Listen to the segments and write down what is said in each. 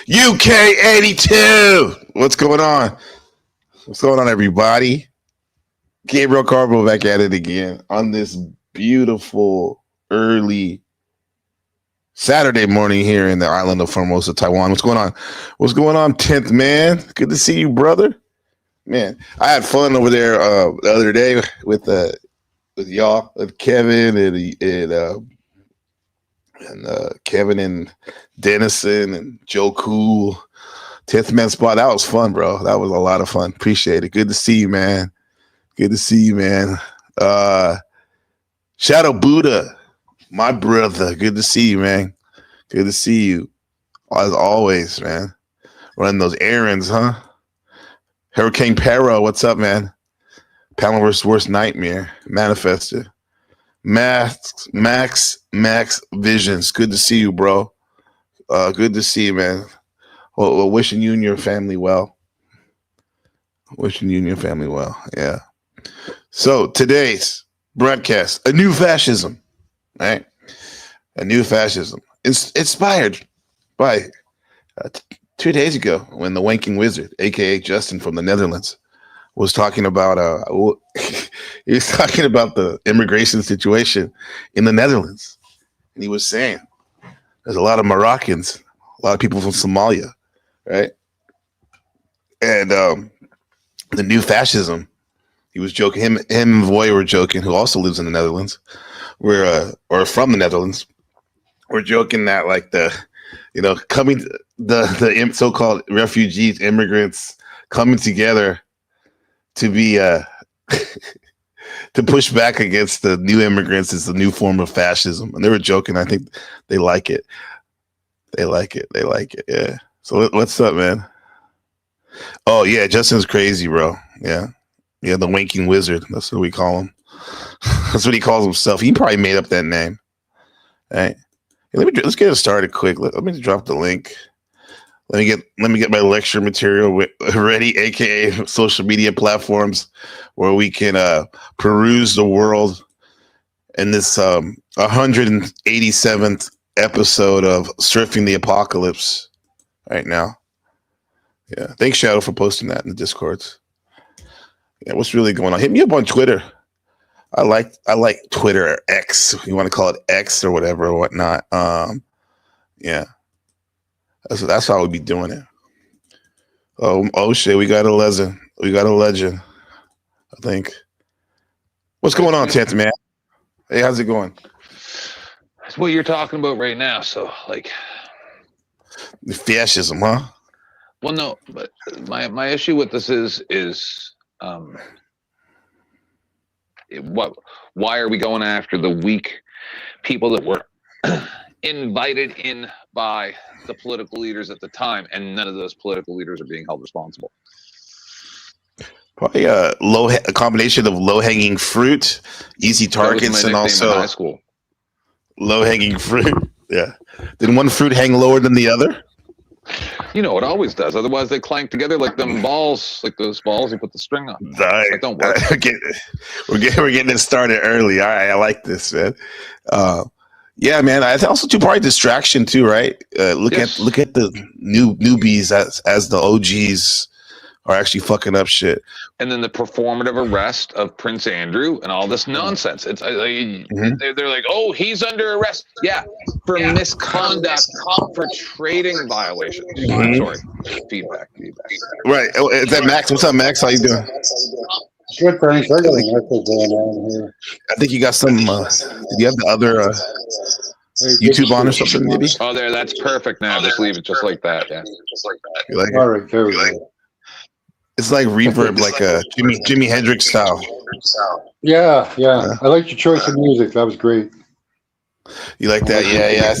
UK82. What's going on? What's going on, everybody? Gabriel Carbo back at it again on this beautiful early Saturday morning here in the island of Formosa, Taiwan. What's going on? What's going on, 10th man? Good to see you, brother. Man, I had fun over there the other day with y'all, with Kevin and Kevin and Dennison and Joe Cool. 10th man spot. That was fun, bro. That was a lot of fun. Appreciate it. Good to see you, man. Good to see you, man. Shadow Buddha, my brother. Good to see you, man. Good to see you. As always, man. Running those errands, huh? Hurricane Pero, what's up, man? Pamela's worst nightmare. Manifested. Max Visions. Good to see you, bro. Good to see you, man. Well, wishing you and your family well. Wishing you and your family well. Yeah. So today's broadcast, a new fascism, right? A new fascism. It's inspired by 2 days ago when the wanking wizard, aka Justin from the Netherlands, was talking about he was talking about the immigration situation in the Netherlands, and he was saying there's a lot of Moroccans, a lot of people from Somalia, right? And the new fascism. He was joking. Him and Voy were joking, who also lives in the Netherlands, or from the Netherlands. We're joking that like coming the so-called refugees, immigrants coming together to be to push back against the new immigrants is the new form of fascism. And they were joking. I think they like it. They like it. They like it. Yeah. So what's up, man? Oh yeah, Justin's crazy, bro. Yeah. Yeah, the wanking wizard. That's what we call him. That's what he calls himself. He probably made up that name. All right. Hey, let's get it started quick. Let me drop the link. Let me get my lecture material ready, aka social media platforms where we can peruse the world in this 187th episode of Surfing the Apocalypse right now. Yeah. Thanks, Shadow, for posting that in the Discords. Yeah, what's really going on? Hit me up on Twitter. I like Twitter or X. You want to call it X or whatever or whatnot. Yeah. That's how we be doing it. Oh shit, we got a legend. We got a legend, I think. What's going on, 10th man? Hey, how's it going? That's what you're talking about right now. So like the fascism, huh? Well, no, but my issue with this is why are we going after the weak people that were invited in by the political leaders at the time, and none of those political leaders are being held responsible? Probably a combination of low-hanging fruit, easy targets, and also high school. Low-hanging fruit. Yeah. Did one fruit hang lower than the other? You know, it always does. Otherwise, they clank together like them balls, like those balls you put the string on. That don't work. We're getting it started early. All right, I like this, man. Yeah, man. I think also two-part distraction too, right? Look at the newbies as the OGs are actually fucking up shit. And then the performative arrest of Prince Andrew and all this nonsense. It's they're like, oh, he's under arrest. Yeah, for misconduct, for trading violations. Sorry, feedback. Right. Oh, is that Max? What's up, Max? How you doing? Good, thanks. I got an echo going on here. I think you got some. Do you have the other YouTube on or something, maybe? Oh, there. That's perfect. Now just leave it just like that. Yeah. You like all right, there we go. It's like reverb, like a Jimi Hendrix style. Yeah. I like your choice of music. That was great. You like that? Yeah.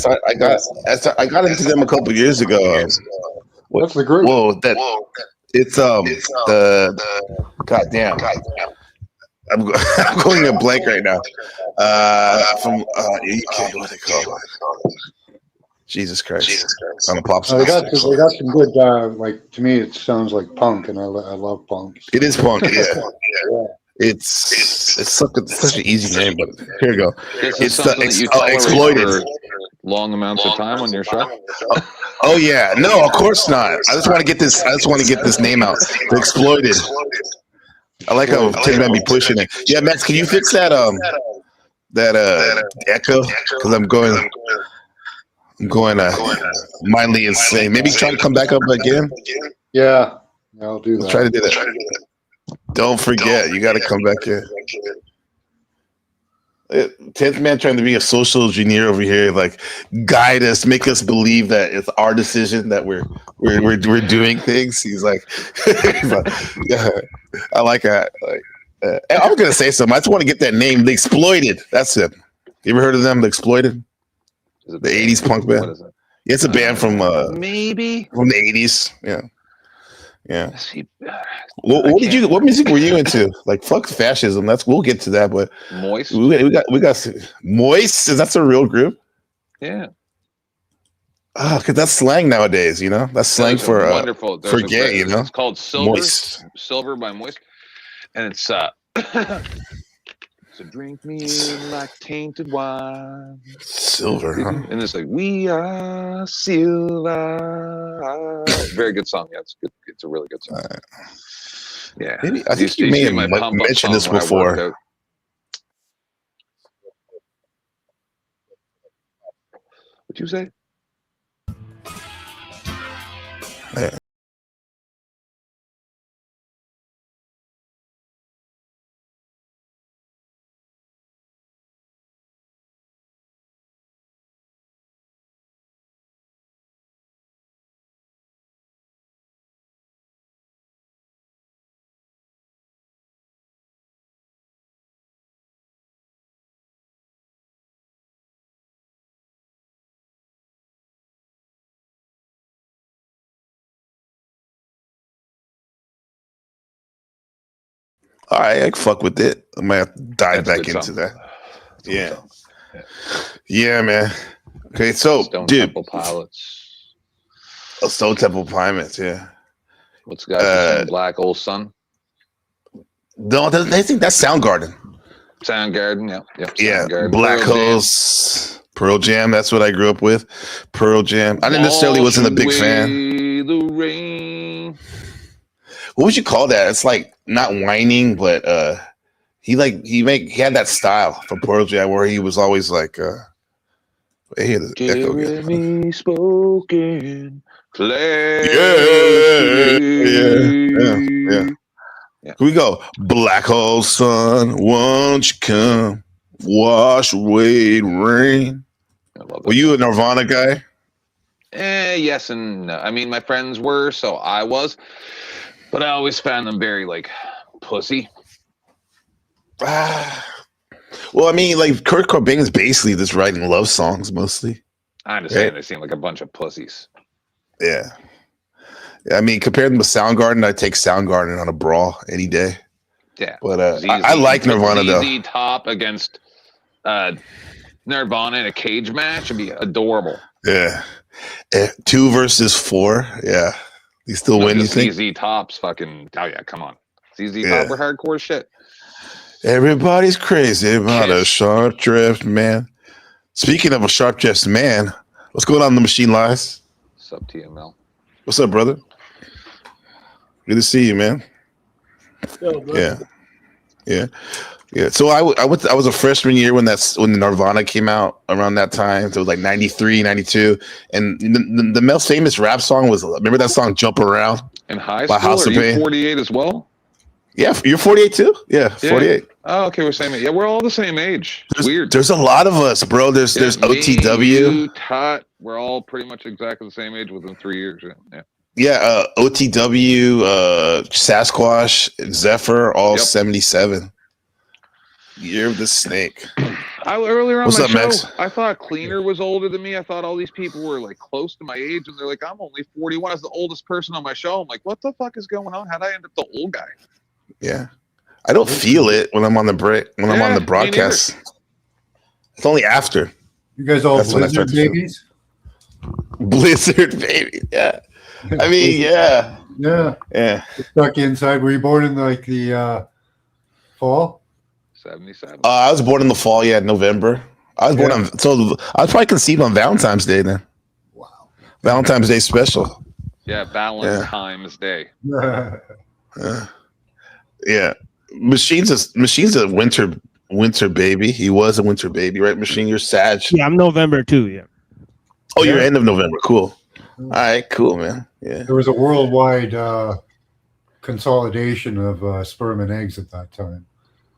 I got into them a couple years ago. What's the group? Whoa, it's the goddamn. I'm going a blank right now. From UK, what's it called? Jesus Christ. On a pop song. They got some good, like, to me, it sounds like punk, and I love punk. It is punk, yeah. It's such an easy name, but here we go. It's the Exploited. long amounts of time on your show? Oh yeah, no, of course not. I just want to get this. I just want to get this name out. The Exploited. I like how Tim might be pushing it. Yeah, Max, can you fix that echo? Because I'm going mildly insane. Maybe try to come back up again. Yeah, I'll do that. Let's try to do that. Don't forget, you got to come back here. 10th man trying to be a social engineer over here, like guide us, make us believe that it's our decision that we're doing things. He's like, yeah, I like that. Like, I'm gonna say something. I just want to get that name, The Exploited. That's it. You ever heard of them, The Exploited? The 80s punk band. Yeah, it's a band from maybe from the 80s. Yeah. Yeah. See, What music were you into? Like fuck fascism. We'll get to that, but Moist. We got Moist. That's a real group. Yeah. Oh, cause that's slang nowadays. You know, that's slang for wonderful. For gay. You know, it's called Silver. Moist. Silver by Moist, and it's so drink me like tainted wine. Silver, huh? And it's like we are silver. Very good song. Yeah, it's good. It's a really good song. Yeah, maybe I think you may have mentioned this before. What'd you say? Yeah. All right, I can fuck with it. I might have to dive back into that. Yeah. Yeah, man. Okay, so Stone dude, Temple Pilots. Oh, Stone Temple Pilots, yeah. What's the guy from Black Hole Sun? No, they think that's Soundgarden. Soundgarden, yeah. Yeah, Black Holes, Pearl Jam. That's what I grew up with. Pearl Jam. I didn't necessarily wasn't a big fan. The rain. What would you call that? It's like not whining, but he had that style for Pearl Jam where he was always like hey, the echo again. Spoken yeah. Here we go. Black hole sun, won't you come wash away the rain? Were you a Nirvana guy? Yes and no. I mean, my friends were, so I was. But I always found them very, like, pussy. Well, I mean, like, Kurt Cobain is basically just writing love songs, mostly. I understand. They seem like a bunch of pussies. Yeah. I mean, compared to Soundgarden, I'd take Soundgarden on a brawl any day. Yeah. But I like Nirvana, though. ZZ Top against Nirvana in a cage match would be adorable. Yeah. 2 versus 4. Yeah. You still win, you think? ZZ Top's fucking... Oh, yeah, come on. ZZ Top were hardcore shit. Everybody's crazy about a sharp dressed man. Speaking of a sharp dressed man, what's going on in the Machine Lies? What's up, TML? What's up, brother? Good to see you, man. Yeah. So I was a freshman year when the Nirvana came out around that time. So it was like 93, 92. And the most famous rap song was, remember that song Jump Around? In high school? Are you 48 as well? Yeah, you're 48 too? Yeah, 48. Oh, okay, we're same age. Yeah, we're all the same age. Weird. There's a lot of us, bro. There's OTW. You, Tot, we're all pretty much exactly the same age within 3 years. Yeah, OTW, Sasquatch, Zephyr, all 77. Year of the Snake. Earlier on What's my up, show, Max? I thought Cleaner was older than me. I thought all these people were like close to my age, and they're like, I'm only 41. I was the oldest person on my show. I'm like, what the fuck is going on? How'd I end up the old guy? Yeah. I don't feel it when I'm on the break, when I'm on the broadcast. It's only after. You guys all Blizzard babies? Blizzard baby, yeah. I mean, yeah. Stuck inside. Were you born in like the fall? 77. I was born in the fall, November. I was born on, so I was probably conceived on Valentine's Day then. Wow. Valentine's Day special. Yeah, Valentine's Day. Yeah. Yeah. Machine's a winter baby. He was a winter baby, right? Machine, you're Sag. Yeah, I'm November too. Yeah. Oh, you're end of November. Cool. All right, cool, man. Yeah. There was a worldwide consolidation of sperm and eggs at that time.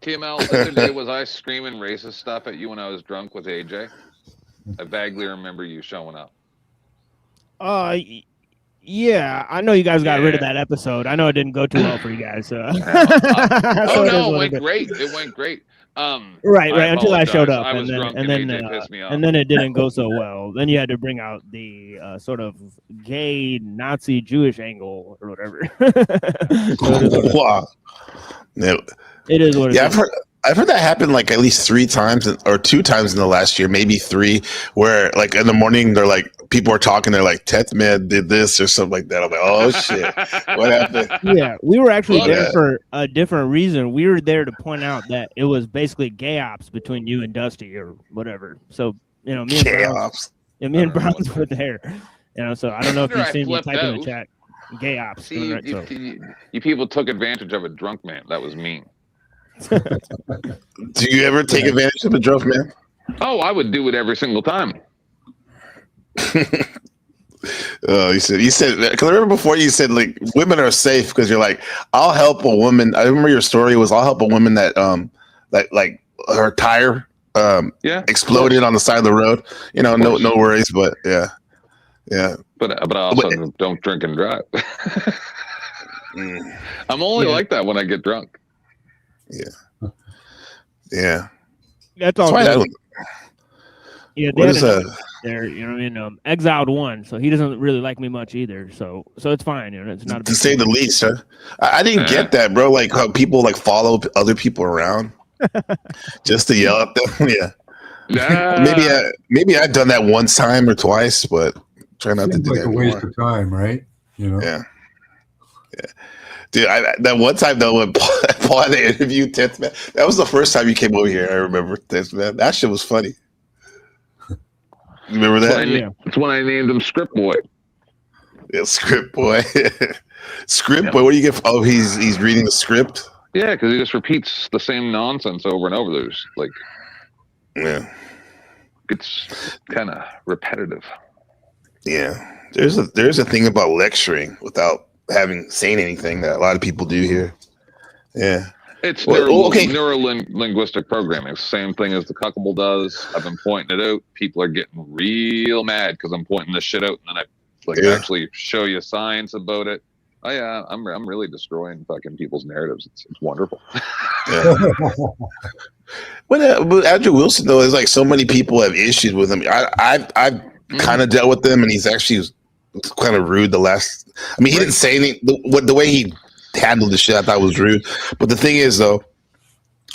TML, the other day was I screaming racist stuff at you when I was drunk with AJ? I vaguely remember you showing up. Yeah, I know you guys got rid of that episode. I know it didn't go too well for you guys. So. Oh no, it went great. It went great. Right. Until I showed up, I was drunk and AJ pissed me off. And then it didn't go so well. Then you had to bring out the sort of gay Nazi Jewish angle or whatever. Wow. Yeah. It is what it is. I've heard that happen like at least 3 times or 2 times in the last year, maybe 3, where like in the morning they're like people are talking, they're like Tethman did this or something like that. I'm like, oh shit, what happened? Yeah, we were actually there for a different reason. We were there to point out that it was basically gay ops between you and Dusty or whatever. So me and Browns were there. So I don't know if you've seen me type in the chat. Gay ops. See, you people took advantage of a drunk man. That was mean. Do you ever take advantage of a drunk man? Oh, I would do it every single time. You said because I remember before you said like women are safe because you're like, I'll help a woman. I remember your story was I'll help a woman that like her tire exploded on the side of the road. No worries, but yeah. But I also don't drink and drive. I'm only like that when I get drunk. Yeah. That's all. Yeah, what is there, exiled one, so he doesn't really like me much either. So it's fine. It's not a to say the least, huh? I didn't get that, bro. Like how people like follow other people around just to yell at them. Yeah. Maybe I've done that one time or twice, but try not to do that anymore. A waste of time, right? Yeah. Dude, that one time though when Paul had the interview, 10th man, that was the first time you came over here. I remember 10th man. That shit was funny. You remember that? It's when I named him Script Boy. Yeah, Script Boy. Script Boy. What do you get? Oh, he's reading the script. Yeah, because he just repeats the same nonsense over and over. There's like, it's kind of repetitive. Yeah, there's a thing about lecturing without saying anything that a lot of people do here. Yeah. It's neuro-linguistic programming. Same thing as the Cuckable does. I've been pointing it out. People are getting real mad because I'm pointing this shit out, and then I actually show you science about it. Oh yeah, I'm really destroying fucking people's narratives. It's wonderful. Yeah. But Andrew Wilson though is like so many people have issues with him. I've kind of dealt with him, and he's actually kind of rude. He didn't say anything. The way he handled the shit, I thought was rude. But the thing is, though,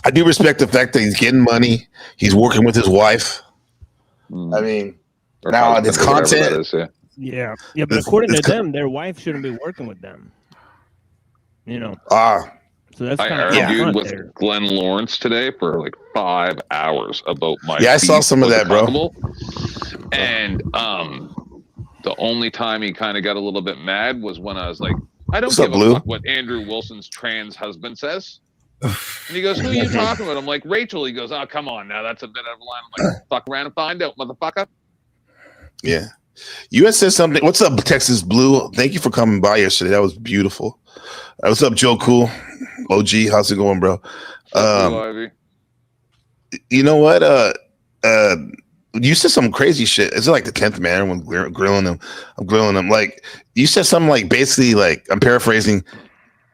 I do respect the fact that he's getting money. He's working with his wife. I mean, now his content. Yeah, but according to them, their wife shouldn't be working with them. So that's kind of argued with Glenn Lawrence today for like 5 hours about my. Yeah, I saw some of that, bro. And the only time he kind of got a little bit mad was when I was like, I don't give a fuck what Andrew Wilson's trans husband says. And he goes, who are you talking about? I'm like, Rachel. He goes, oh, come on now. That's a bit of a line. I'm like, fuck around and find out, motherfucker. Yeah. US says something. What's up, Texas Blue? Thank you for coming by yesterday. That was beautiful. What's up, Joe Cool? OG, how's it going, bro? You know what? You said some crazy shit. Is it like the 10th man when grilling him? I'm grilling him. Like you said something like basically like I'm paraphrasing.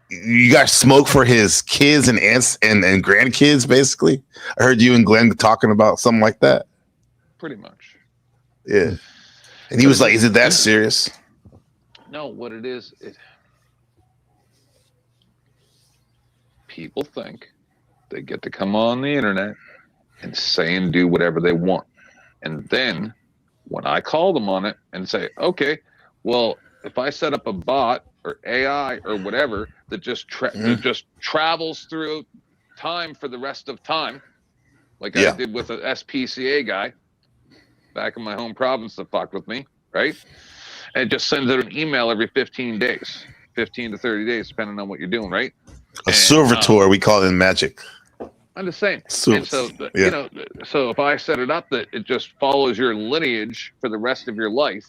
You got smoke for his kids and aunts and grandkids. Basically, I heard you and Glenn talking about something like that. Pretty much. Yeah, and he was like, "Is it that serious?" No, what it is, people think they get to come on the internet and say and do whatever they want. And then when I call them on it and say, okay, well, if I set up a bot or AI or whatever that just that just travels through time for the rest of time, like I did with an SPCA guy back in my home province that fucked with me, right? And it just sends out an email every 15 days, 15 to 30 days, depending on what you're doing, right? A servitor, we call it in magic. I'm just saying. And so, you know, so if I set it up that it just follows your lineage for the rest of your life,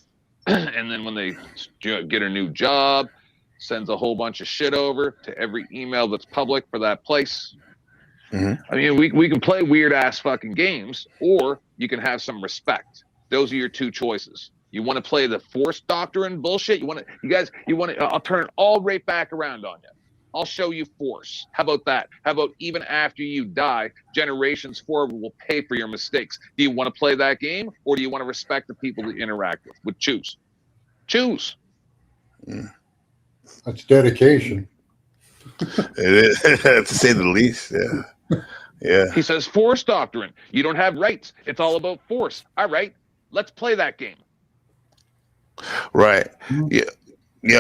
and then when they get a new job, sends a whole bunch of shit over to every email that's public for that place. I mean, we can play weird ass fucking games, or you can have some respect. Those are your two choices. You want to play the force doctrine bullshit? I'll turn it all right back around on you. I'll show you force. How about that? How about even after you die, generations forward will pay for your mistakes? Do you want to play that game, or do you want to respect the people that you interact with? Choose. Choose. That's dedication. It is, to say the least. Yeah. He says force doctrine. You don't have rights. It's all about force. All right, let's play that game. Right. Yeah.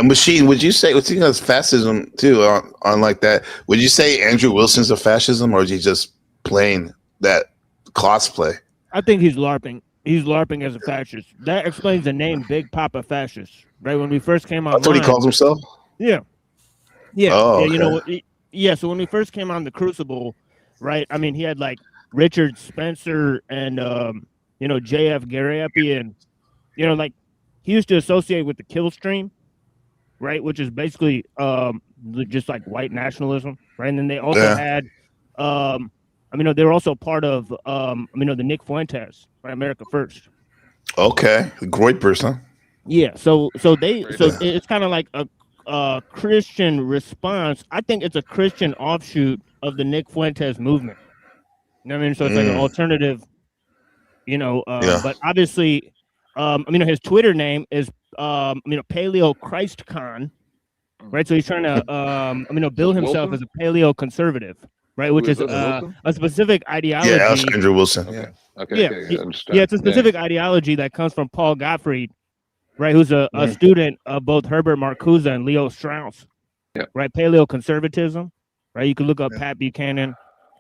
Machine, would you say, what's as fascism too on like that? Would you say Andrew Wilson's a fascism, or is he just playing that cosplay? I think he's LARPing. He's LARPing as a fascist. That explains the name Big Papa Fascist. Right when we first came on, that's what he calls himself. Yeah. Oh, yeah. okay. You know, so when we first came on the Crucible, right? I mean, he had like Richard Spencer and J.F. Gariepy, and like he used to associate with the kill stream, right? Which is basically just like white nationalism, right? And then they also had they were also part of the Nick Fuentes, right? America First. Okay, great person. Yeah, so it's kind of like a Christian response. I think it's a Christian offshoot of the Nick Fuentes movement. You know what I mean? So it's like an alternative, but obviously, his Twitter name is, Paleo ChristCon, right? So he's trying to, build himself as a paleo conservative, right? Which is a specific ideology. Yeah, that's Andrew Wilson. Okay. It's a specific ideology that comes from Paul Gottfried, right? Who's a student of both Herbert Marcuse and Leo Strauss, right? Paleo conservatism, right? You can look up Pat Buchanan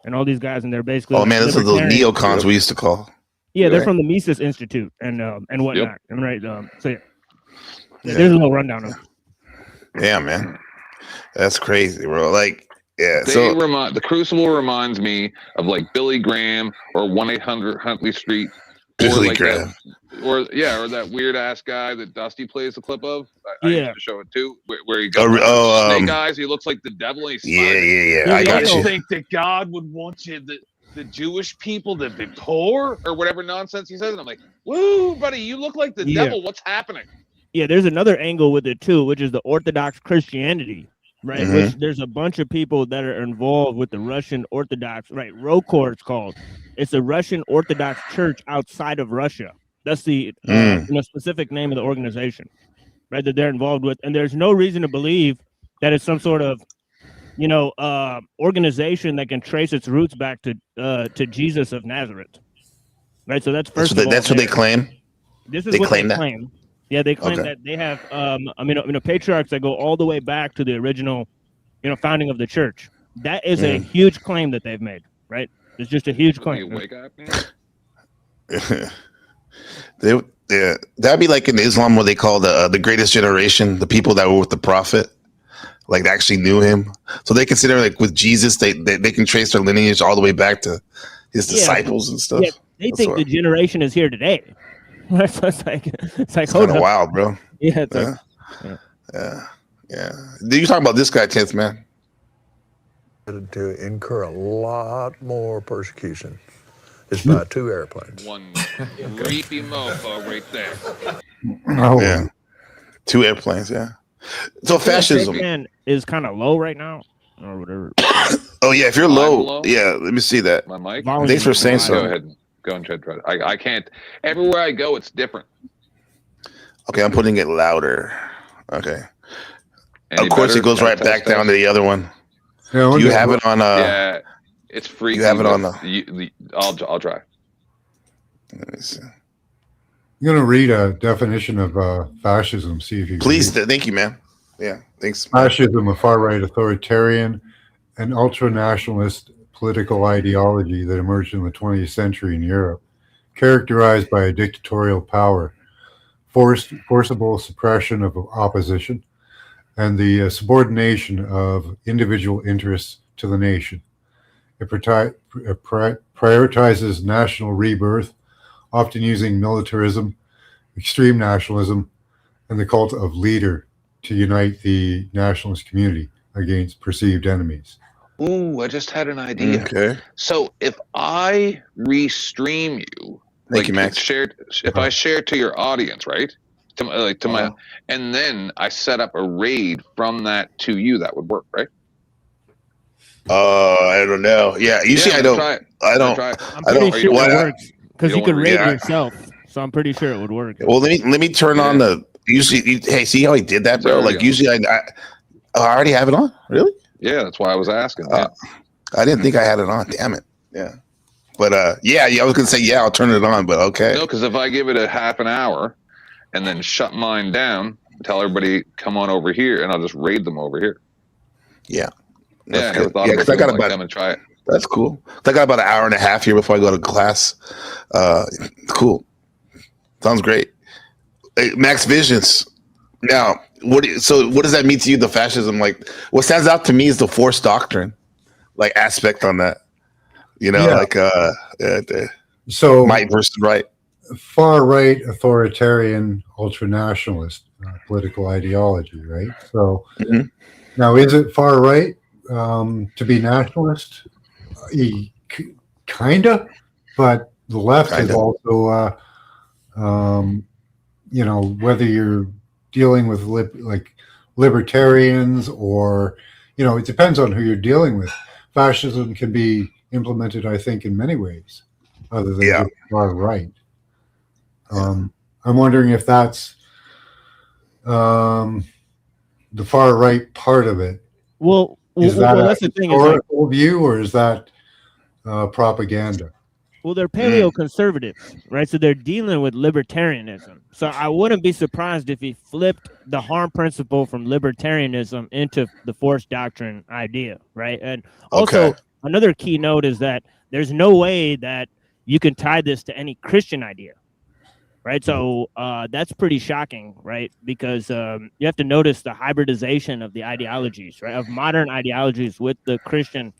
and all these guys, and they're basically. Oh man, this is those neocons we used to call. Yeah, they're from the Mises Institute and whatnot. Right. There's a little rundown of. Yeah, man, that's crazy, bro. Like, the Crucible reminds me of like Billy Graham or 1-800 Huntley Street. Billy Graham. Or that weird ass guy that Dusty plays the clip of. I used to show it too, where he got snake eyes. He looks like the devil. And he's yeah. I got you. Think that God would want you the Jewish people to be poor or whatever nonsense he says. And I'm like, woo, buddy, you look like the devil. What's happening? Yeah, there's another angle with it too, which is the Orthodox Christianity, right? Which there's a bunch of people that are involved with the Russian Orthodox, right? ROKOR it's called. It's a Russian Orthodox church outside of Russia. That's the specific name of the organization, right? That they're involved with, and there's no reason to believe that it's some sort of, organization that can trace its roots back to Jesus of Nazareth, right? So that's first. That's what they claim. This is what they claim. Yeah, they claim that they have, patriarchs that go all the way back to the original, founding of the church. That is a huge claim that they've made, right? It's just a huge claim. Wake up, that'd be like in Islam what they call the greatest generation, the people that were with the prophet, like they actually knew him. So they consider like with Jesus, they can trace their lineage all the way back to his disciples and stuff. Yeah, they think the generation is here today. So it's like hold on, wild, bro. Yeah, yeah. You talking about this guy, 10th man? To incur a lot more persecution. It's by 2 airplanes. One creepy mofo right there. Oh yeah, 2 airplanes. Yeah. So fascism is kind of low right now, or whatever. Oh yeah, if you're low, yeah. Let me see that. My mic. Thanks for saying so. Go ahead. Go and try it. I can't. Everywhere I go, it's different. Okay, I'm putting it louder. Okay. Of course, it goes right back down to the other one. Yeah, you have it on. Yeah, it's free. You have it on the. I'll try. Let me see. I'm going to read a definition of fascism. See if you please. Thank you, man. Yeah, thanks. Fascism, a far-right authoritarian and ultra-nationalist political ideology that emerged in the 20th century in Europe, characterized by a dictatorial power, forcible suppression of opposition, and the subordination of individual interests to the nation. It prioritizes national rebirth, often using militarism, extreme nationalism, and the cult of leader to unite the nationalist community against perceived enemies. Ooh, I just had an idea. Okay. So if I restream you, Thank you, Max. if I share to your audience, right? To my, and then I set up a raid from that to you, that would work, right? I don't know. Yeah, usually I don't. I'm pretty sure it works because you could raid yourself. So I'm pretty sure it would work. Well, let me turn on the. Usually, hey, see how he did that, bro? Like usually, I already have it on. Really? Yeah, that's why I was asking. Yeah. I didn't think I had it on. Damn it. Yeah. But yeah, I was gonna say I'll turn it on, but okay. No, because if I give it a half an hour and then shut mine down, tell everybody come on over here, and I'll just raid them over here. Yeah. Yeah, I never thought about I got about them and try it. That's cool. I got about an hour and a half here before I go to class. Cool. Sounds great. Hey, Max Visions. Now, what does that mean to you? The fascism, like, what stands out to me is the force doctrine, like aspect on that. You know, so might versus right. Far right, authoritarian, ultranationalist political ideology, right? So now, is it far right to be nationalist? Kinda, but the left is also, whether you're dealing with libertarians or, it depends on who you're dealing with. Fascism can be implemented, I think, in many ways, other than just far right. I'm wondering if that's the far right part of it. Well, that's the thing. Historical view, or is that propaganda? Well, they're paleo-conservatives, right? So they're dealing with libertarianism. So I wouldn't be surprised if he flipped the harm principle from libertarianism into the force doctrine idea, right? And also, another key note is that there's no way that you can tie this to any Christian idea, right? So that's pretty shocking, right? Because you have to notice the hybridization of the ideologies, right? Of modern ideologies with the Christian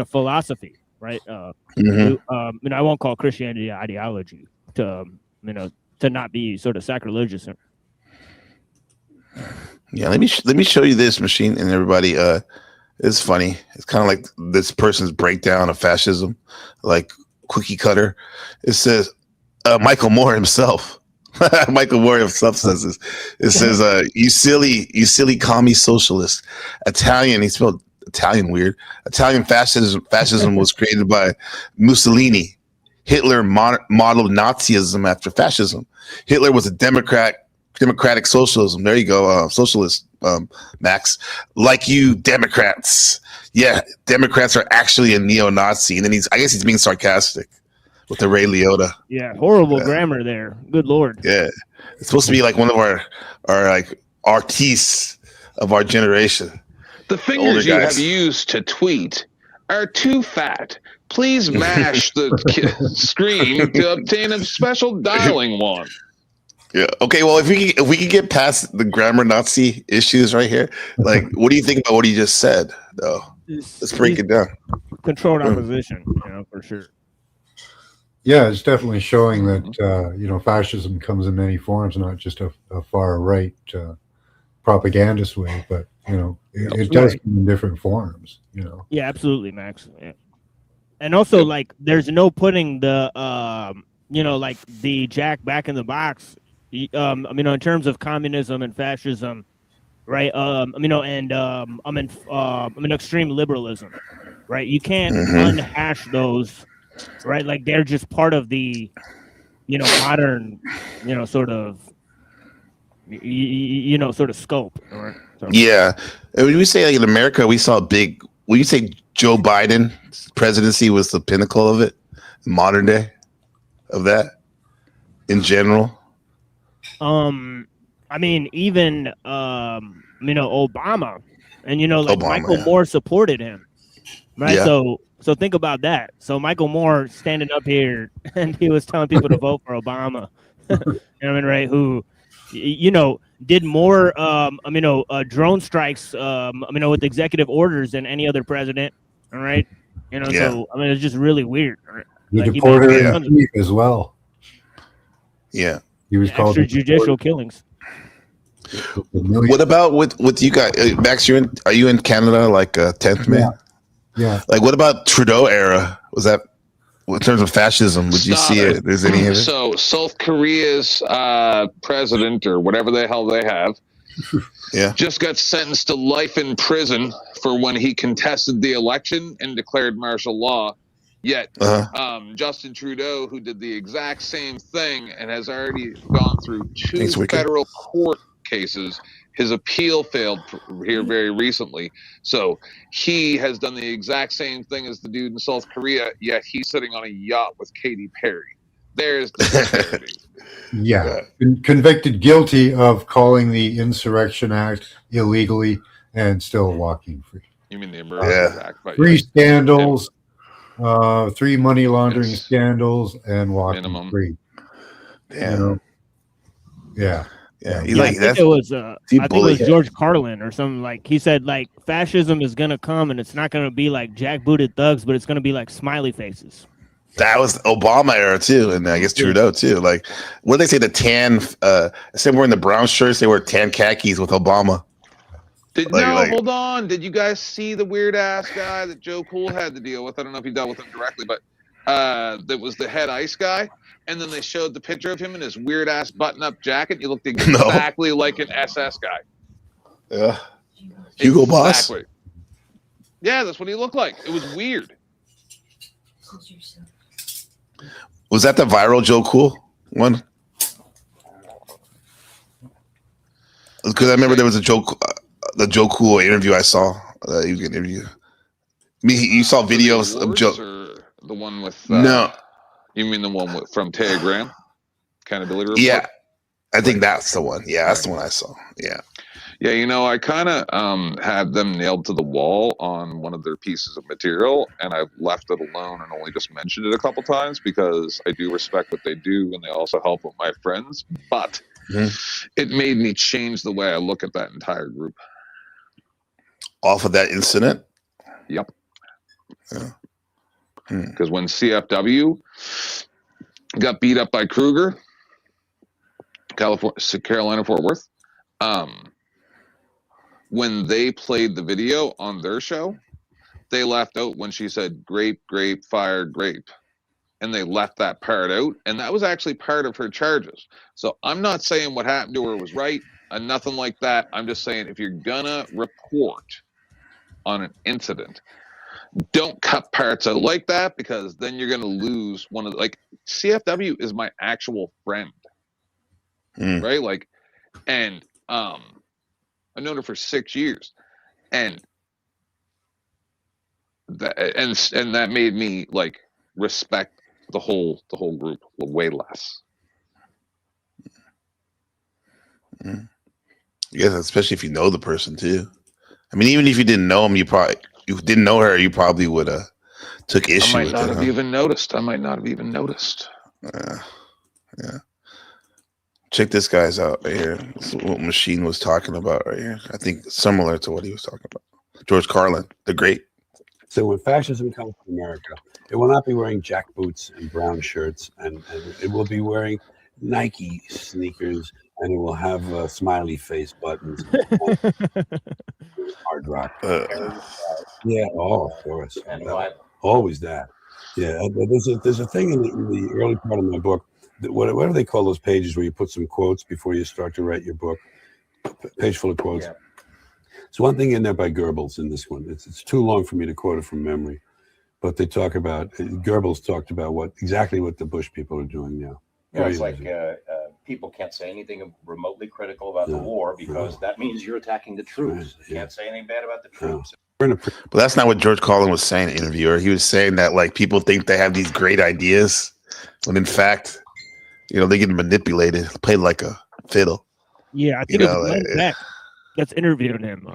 philosophy. Right. I won't call Christianity ideology to not be sort of sacrilegious. Yeah, let me show you this machine and everybody. It's funny. It's kind of like this person's breakdown of fascism, like cookie cutter. It says Michael Moore himself. Michael Moore himself says this. It says, "You silly commie socialist, Italian." He spelled Italian weird. Italian fascism was created by Mussolini. Hitler modeled Nazism after fascism. Hitler was a democratic socialism. There you go, socialist, Max. Like you, Democrats. Yeah, Democrats are actually a neo-Nazi. And then I guess he's being sarcastic with the Ray Liotta. Yeah, horrible grammar there. Good Lord. Yeah, it's supposed to be like one of our like artistes of our generation. The fingers you have used to tweet are too fat. Please mash the screen to obtain a special dialing one. Yeah. Okay. Well, if we can get past the grammar Nazi issues right here, like, what do you think about what he just said? Though, let's break it down. Controlled opposition, for sure. Yeah, it's definitely showing that fascism comes in many forms, not just a far right propagandist way, but it does come in different forms. Yeah, absolutely, Max. Yeah. And also, like, there's no putting the like the jack back in the box. In terms of communism and fascism, right? Extreme liberalism, right? You can't unhash those, right? Like, they're just part of the, modern, sort of, sort of scope. Right? So. Yeah, when we say, like, in America, we saw when you say Joe Biden's presidency was the pinnacle of it, modern day, of that, in general. Even Obama, and Obama, Michael Moore supported him, right? Yeah. So think about that. So Michael Moore standing up here and he was telling people to vote for Obama. You know what I mean, right? Who, did more, drone strikes, with executive orders than any other president. All right. Yeah. So, it's just really weird. The Like, deporter in chief as well. Yeah. He was called extrajudicial killings. What about with you guys, Max? Are you in Canada, like 10th man? Yeah. Like, what about Trudeau era? Was that in terms of fascism? Would you see it? There's any of it? So South Korea's president, or whatever the hell they have, just got sentenced to life in prison for when he contested the election and declared martial law. Yet Justin Trudeau, who did the exact same thing and has already gone through 2 federal court cases, his appeal failed here very recently. So he has done the exact same thing as the dude in South Korea, yet he's sitting on a yacht with Katy Perry. There's the disparity. Yeah. Convicted guilty of calling the Insurrection Act illegally and still walking free. You mean the Emergency Act? But 3 scandals, 3 money laundering scandals, and walking free. Damn. Yeah. I think it was George Carlin or something. Like, he said, like, fascism is gonna come and it's not gonna be like jackbooted thugs, but it's gonna be like smiley faces. That was Obama era too, and I guess Trudeau too. Like, what did they say? The tan. Instead of wearing the brown shirts, they wear tan khakis with Obama. Hold on. Did you guys see the weird ass guy that Joe Cool had to deal with? I don't know if he dealt with him directly, but that was the head ice guy. And then they showed the picture of him in his weird ass button up jacket. He looked exactly like an SS guy. Yeah. Hugo Boss. Yeah, that's what he looked like. It was weird. Was that the viral Joe Cool one? Because I remember there was the Joe Cool interview I saw. You can interview. You saw videos of Joe. Or the one with no. You mean the one from Telegram? Accountability Report? Yeah, I think that's the one. Yeah, that's the one I saw. Yeah. Yeah, I kind of had them nailed to the wall on one of their pieces of material, and I've left it alone and only just mentioned it a couple times because I do respect what they do, and they also help with my friends. But it made me change the way I look at that entire group. Off of that incident? Yep. Yeah. Because when CFW got beat up by Kruger, Carolina Fort Worth, when they played the video on their show, they left out when she said grape, grape, fire, grape. And they left that part out. And that was actually part of her charges. So I'm not saying what happened to her was right and nothing like that. I'm just saying if you're gonna report on an incident, don't cut parts out like that, because then you're gonna lose one of CFW is my actual friend. Right? Like, and I've known her for 6 years, and that made me like respect the whole group way less. Yes, especially if you know the person too. I mean, even if you didn't know him, you didn't know her, you probably would have took issue with it. I might not have even noticed. Yeah. Check this guy's out right here. This is what Machine was talking about right here. I think similar to what he was talking about. George Carlin, the great. So when fascism comes to America, it will not be wearing jackboots and brown shirts, and it will be wearing Nike sneakers, and it will have smiley face buttons. Hard rock. Yeah, of course. Always that. Yeah, there's a thing in the early part of my book. What do they call those pages where you put some quotes before you start to write your book? Page full of quotes. Yeah. There's one thing in there by Goebbels in this one. It's too long for me to quote it from memory, but they talk about Goebbels talked about exactly what the Bush people are doing now. Yeah, it's like people can't say anything remotely critical about the war because that means you're attacking the troops. You can't say anything bad about the troops. But that's not what George Carlin was saying in the interviewer. He was saying that like people think they have these great ideas, when in fact, they get manipulated, played like a fiddle. Yeah, I think it was Beck that's interviewed him.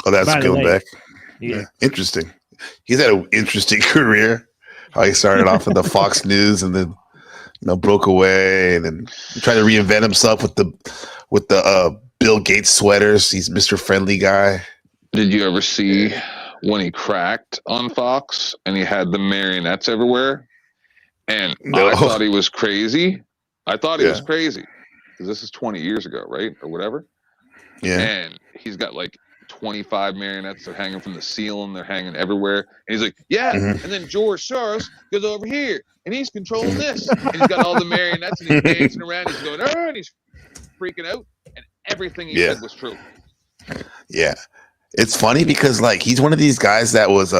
Oh, that's Glenn Beck. Yeah. Interesting. he's had an interesting career. How he started off at the Fox News and then broke away and then tried to reinvent himself with the Bill Gates sweaters. He's Mr. Friendly Guy. Did you ever see when he cracked on Fox and he had the marionettes everywhere? And No. I thought he was crazy. I thought he was crazy because this is 20 years ago, right? Or whatever. Yeah. And he's got like 25 marionettes. They're hanging from the ceiling. They're hanging everywhere. And he's like, yeah. And then George Soros goes over here and he's controlling this. And he's got all the marionettes and he's dancing around. He's going, oh, and he's freaking out. And everything he said was true. Yeah. It's funny because like he's one of these guys that was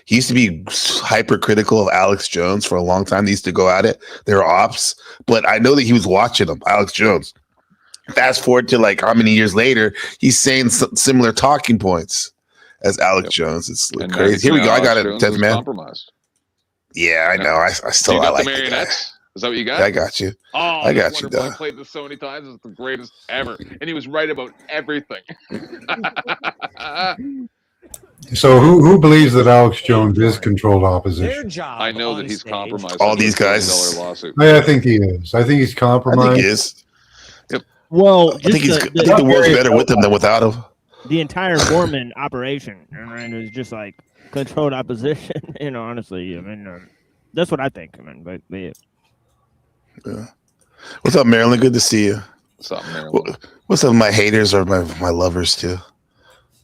he used to be hypercritical of Alex Jones for a long time. They used to go at it. They were ops, but I know that he was watching him, Alex Jones. Fast forward to like how many years later, he's saying similar talking points as Alex Jones. It's crazy. Here we go. I got it, 10th man. Compromised. Yeah, I know. I still I like the marionettes. Is that what you got? I got you. Oh, I got you. I played this so many times. It's the greatest ever, and he was right about everything. So who believes that Alex Jones is controlled opposition? I know that he's compromised. All these guys. Lawsuit. I think he is. I think he's compromised. I think he is. Yep. Well, I think the world's better with him than without him. The entire Mormon operation, and it's just like controlled opposition. Honestly, I mean, that's what I think. I mean, but yeah. Yeah. What's up, Marilyn? Good to see you. What's up, Marilyn? What's up, my haters or my lovers too?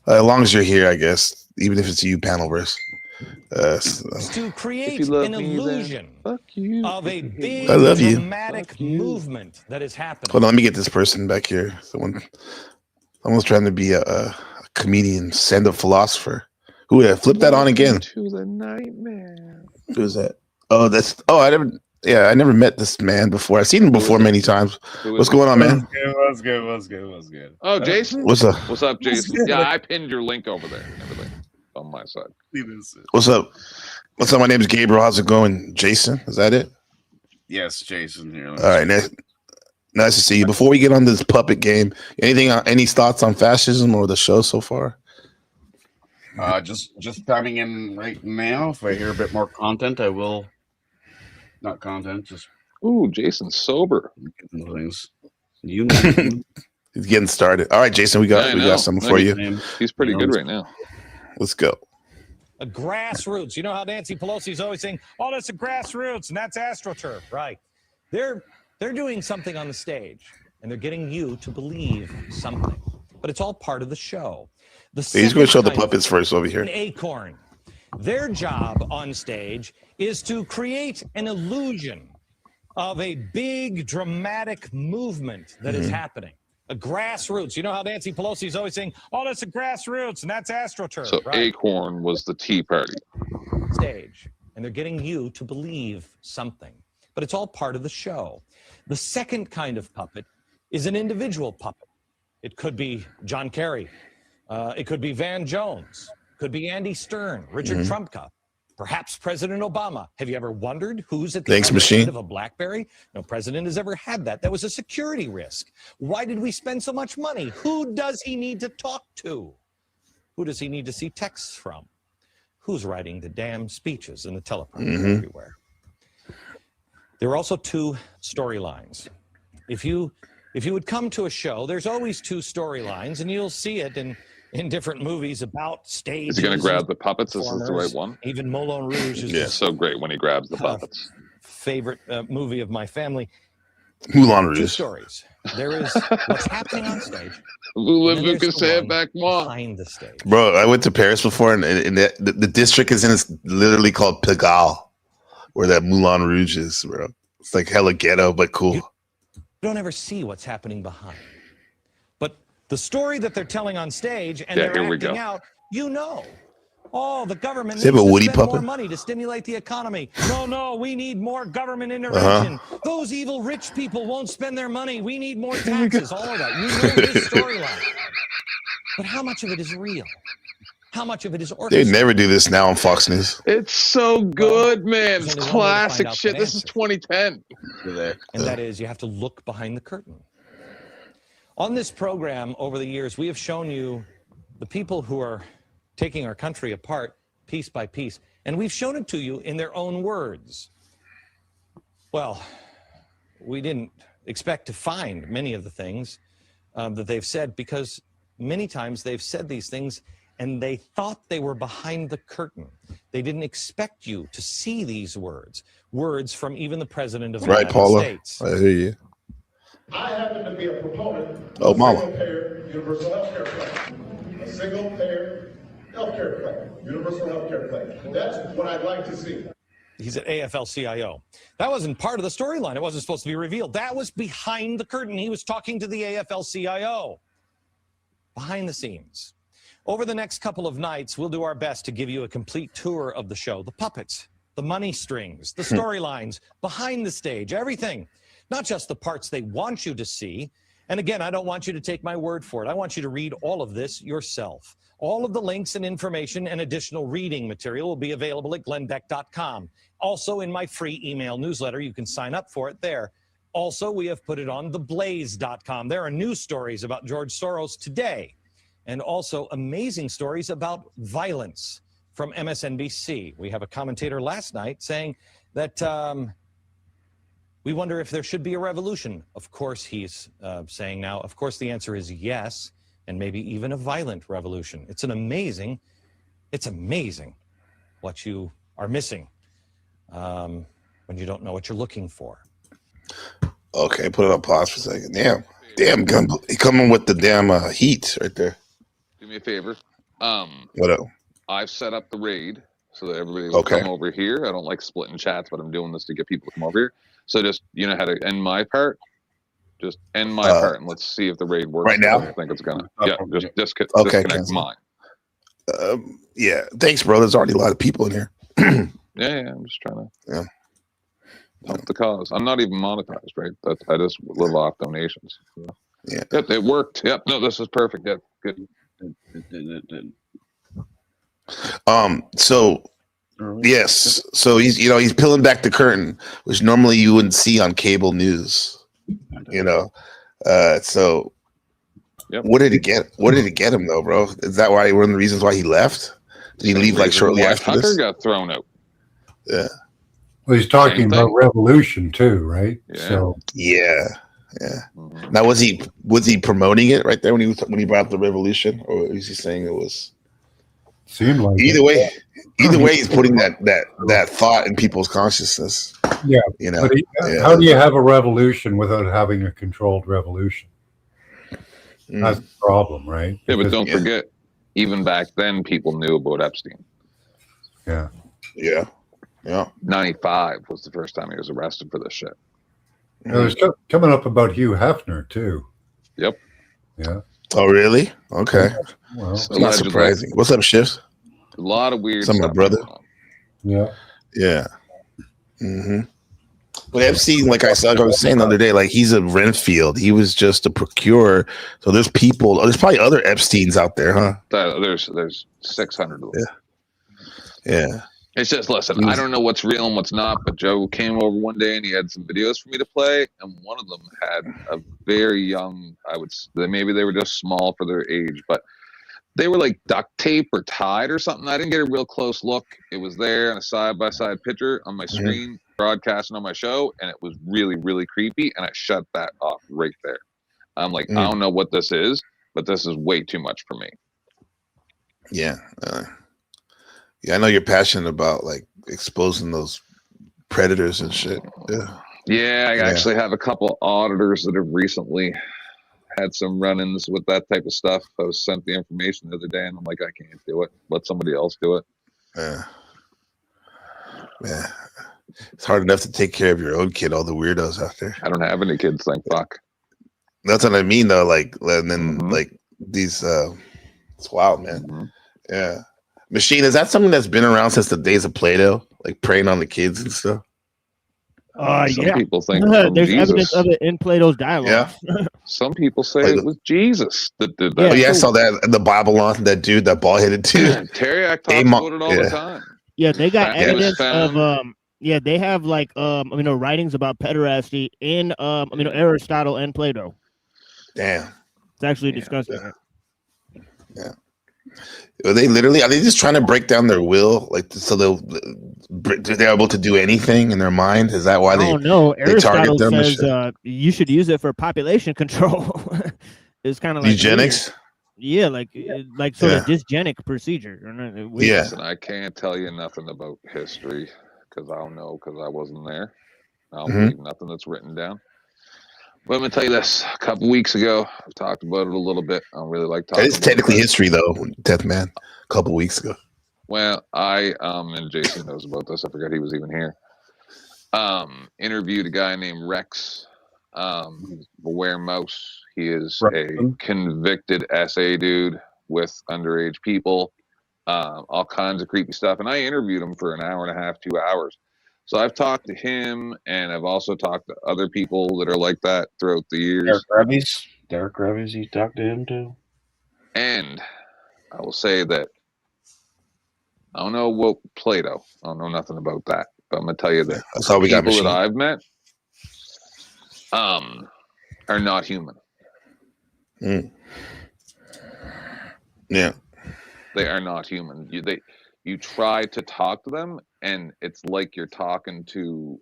As long as you're here, I guess. Even if it's you, Panelverse. To create an illusion of a big dramatic movement that is happening. Hold on, let me get this person back here. Someone's trying to be a comedian, stand-up philosopher. Who flip that on again? To the nightmare. Who's that? I never met this man before. I've seen him before many times. What's going on, man? What's good? Oh, Jason? What's up? What's up, Jason? Yeah, I pinned your link over there and everything on my side. What's up? What's up? My name is Gabriel. How's it going? Jason? Is that it? Yes, Jason here. All right, nice to see you. Before we get on this puppet game, any thoughts on fascism or the show so far? Just chiming in right now. If I hear a bit more content, I will. Not content, just Jason's sober. Things. You know. He's getting started. All right, Jason, we got something for you. He's pretty good right now. Let's go. A grassroots. You know how Nancy Pelosi's always saying, "Oh, that's a grassroots, and that's AstroTurf." Right? They're doing something on the stage, and they're getting you to believe something. But it's all part of the show. He's going to show the puppets first over here. An acorn. Their job on stage is to create an illusion of a big dramatic movement that is happening. A grassroots. You know how Nancy Pelosi's always saying, "Oh, that's a grassroots, and that's AstroTurf." So right? Acorn was the Tea Party. Stage. And they're getting you to believe something. But it's all part of the show. The second kind of puppet is an individual puppet. It could be John Kerry. It could be Van Jones. Could be Andy Stern, Richard Trumka, perhaps President Obama. Have you ever wondered who's at the end of a BlackBerry? No president has ever had that. That was a security risk. Why did we spend so much money? Who does he need to talk to? Who does he need to see texts from? Who's writing the damn speeches and the teleprompter everywhere? There are also two storylines. If you would come to a show, there's always two storylines, and you'll see it in different movies about stage. Is he going to grab the puppets? Is this the right one? Even Moulin Rouge is so great when he grabs the puppets. Favorite movie of my family. Moulin Rouge. Two stories. There is what's happening on stage. Behind the stage. Bro, I went to Paris before, and the district it's literally called Pigalle, where that Moulin Rouge is, bro. It's like hella ghetto, but cool. You don't ever see what's happening behind. But the story that they're telling on stage and they're acting out, oh, the government needs to spend more money to stimulate the economy. No, we need more government intervention. Those evil rich people won't spend their money. We need more taxes. All of that. You know this storyline. But how much of it is real? How much of it is orchestrated? They never do this now on Fox News. It's so good, man. It's classic shit. This is 2010. And that is, you have to look behind the curtain. On this program over the years, we have shown you the people who are taking our country apart, piece by piece. And we've shown it to you in their own words. Well, we didn't expect to find many of the things that they've said, because many times they've said these things and they thought they were behind the curtain. They didn't expect you to see these words from even the president of the United States. I hear you. I happen to be a proponent of a single-payer universal health care plan. A single-payer health care plan, universal health care plan. That's what I'd like to see. He's at AFL-CIO. That wasn't part of the storyline. It wasn't supposed to be revealed. That was behind the curtain. He was talking to the AFL-CIO. Behind the scenes. Over the next couple of nights, we'll do our best to give you a complete tour of the show. The puppets, the money strings, the storylines, behind the stage, everything. Not just the parts they want you to see. And again, I don't want you to take my word for it. I want you to read all of this yourself. All of the links and information and additional reading material will be available at glennbeck.com. Also in my free email newsletter, you can sign up for it there. Also, we have put it on theblaze.com. There are news stories about George Soros today, and also amazing stories about violence from MSNBC. We have a commentator last night saying that we wonder if there should be a revolution. Of course, he's saying now, of course, the answer is yes, and maybe even a violent revolution. It's amazing what you are missing when you don't know what you're looking for. Okay, put it on pause for a second. Damn, coming with the damn heat right there. Do me a favor. What up? I've set up the raid so that everybody will come over here. I don't like splitting chats, but I'm doing this to get people to come over here. So just, you know how to end my part? Just end my part, and let's see if the raid works. Right now? I think it's gonna. Yeah, just disconnect mine. Yeah, thanks, bro. There's already a lot of people in here. Yeah, I'm just trying to help the cause. I'm not even monetized, right? I just live off donations. So. Yeah. Yep, it worked. Yep, no, this is perfect. Yep, good. So yes, so he's peeling back the curtain, which normally you wouldn't see on cable news. So what did it get? What did it get him though, bro? Is that one of the reasons why he left? Did he leave like shortly after Tucker this? got thrown out. Yeah. Well, he's talking about revolution too, right? Yeah. So yeah. Now was he promoting it right there when he brought up the revolution, or was he saying it was? Seemed like either way, he's putting that thought in people's consciousness. Yeah, But how do you have a revolution without having a controlled revolution? That's the problem, right? Yeah, but don't forget, even back then, people knew about Epstein. Yeah. 95 was the first time he was arrested for this shit. It was coming up about Hugh Hefner too. Yep. Yeah. Oh, really? Okay. Well, it's not surprising. What's up, Shifts? A lot of weird stuff. My brother. Yeah. Yeah. Mm-hmm. But Epstein, like I was saying the other day, like he's a Renfield. He was just a procurer. So there's probably other Epsteins out there, huh? There's 600 of them. Yeah. It's just, listen, I don't know what's real and what's not, but Joe came over one day and he had some videos for me to play, and one of them had a very young, maybe they were just small for their age, but they were like duct tape or tied or something. I didn't get a real close look. It was there in a side-by-side picture on my screen, broadcasting on my show, and it was really, really creepy, and I shut that off right there. I'm like, I don't know what this is, but this is way too much for me. Yeah. I know you're passionate about like exposing those predators and shit. Yeah, I actually have a couple auditors that have recently had some run-ins with that type of stuff. I was sent the information the other day, and I'm like, I can't do it. Let somebody else do it. Yeah. It's hard enough to take care of your own kid, all the weirdos out there. I don't have any kids, thank fuck. That's what I mean, though. Like, and then like these, it's wild, man. Yeah. Machine, is that something that's been around since the days of Plato, like preying on the kids and stuff? Some people think there's Jesus. evidence of it in Plato's dialogue. Yeah. Some people say it was Jesus that did that. Oh, yeah, I saw that in the Babylon, that dude, that bald-headed dude. Terry talks about it all the time. Yeah, they got evidence of they have like writings about pederasty in Aristotle and Plato. Damn. It's actually disgusting. Yeah. Are they just trying to break down their will, like so they're able to do anything in their mind? Is that why I don't know. they target Aristotle them? says you should use it for population control. It's kind of like eugenics. Weird. Yeah, like sort of dysgenic procedure. Yeah. Listen, I can't tell you nothing about history because I don't know because I wasn't there. I don't believe nothing that's written down. But I'm gonna tell you this: a couple weeks ago, I've talked about it a little bit. I don't really like talking. It's technically history, though, Death Man. A couple weeks ago. Well, I and Jason knows about this. I forgot he was even here. Interviewed a guy named Rex. He's Beware Mouse. He is a convicted SA dude with underage people, all kinds of creepy stuff. And I interviewed him for an hour and a half, 2 hours. So I've talked to him, and I've also talked to other people that are like that throughout the years. Derek Revies, you talked to him too? And I will say that I don't know what Plato. I don't know nothing about that. But I'm going to tell you that that's how we got people that I've met are not human. Yeah. They are not human. You try to talk to them, and it's like you're talking to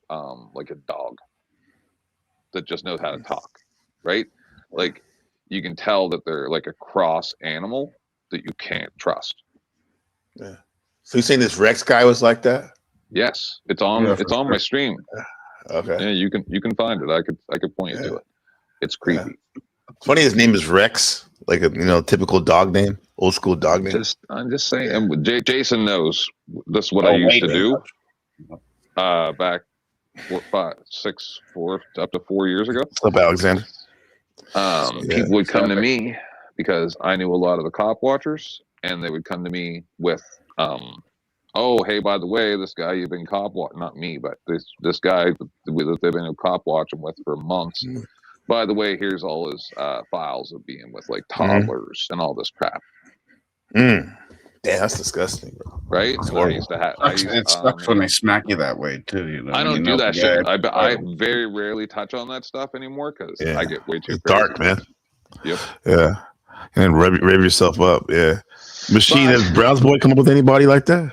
like a dog that just knows how to talk, right? Like you can tell that they're like a cross animal that you can't trust. Yeah. So you're saying this Rex guy was like that? Yes, it's on my stream. Okay. Yeah, you can find it. I could point you to it. It's creepy. Funny, his name is Rex, like a typical dog name, old school dog name. I'm just saying. And Jason knows this is what I used to do. Back 4 up to 4 years ago. What's up, Alexander? People would come to me because I knew a lot of the cop watchers, and they would come to me with, "Oh, hey, by the way, this guy you've been cop watching, not me, but this guy that they've been cop watching with for months. By the way, here's all his files of being with like toddlers and all this crap." Damn, that's disgusting, bro. Right? And I used to have. It sucks when they smack you that way too. You know, I don't do that shit. I very rarely touch on that stuff anymore because I get way too dark, man. Yep. Yeah, and rev yourself up. Yeah. Machine, has Browns boy come up with anybody like that?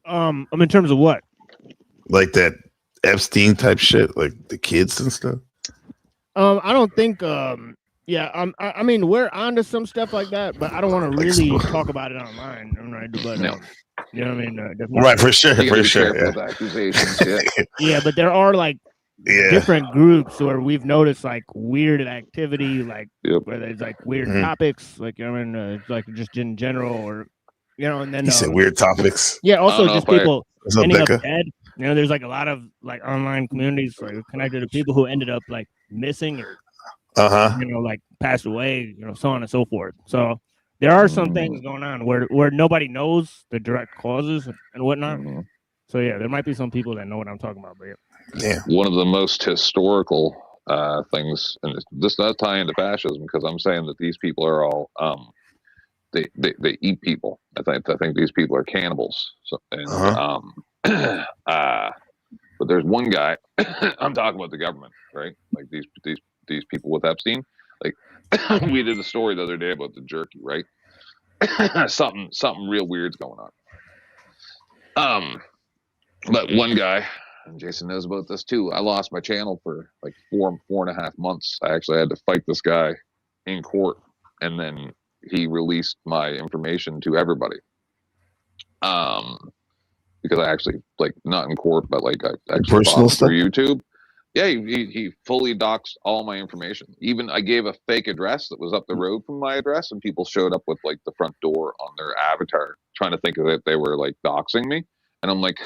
In terms of what? Like that Epstein type shit, like the kids and stuff. I don't think. I mean, we're onto some stuff like that, but I don't want to really talk about it online. Right? But you know what I mean? Right, for sure. Yeah, but there are like different groups where we've noticed like weird activity, like where there's like weird topics, like it's like just in general, or and then he said weird topics. Yeah, also just people ending up dead. There's like a lot of like online communities connected to people who ended up like missing or like passed away, so on and so forth. So there are some things going on where nobody knows the direct causes and whatnot. So yeah, there might be some people that know what I'm talking about, but one of the most historical things, and this does tie into fascism because I'm saying that these people are all they eat people. I think these people are cannibals. So but there's one guy I'm talking about the government, right? Like these people with Epstein. Like we did a story the other day about the jerky, right? something real weird's going on. But one guy, and Jason knows about this too, I lost my channel for like 4.5 months. I actually had to fight this guy in court, and then he released my information to everybody. Because I actually, like, not in court, but like I actually personal stuff through YouTube. Yeah, he fully doxed all my information. Even I gave a fake address that was up the road from my address, and people showed up with like the front door on their avatar, trying to think that they were like doxing me. And I'm like,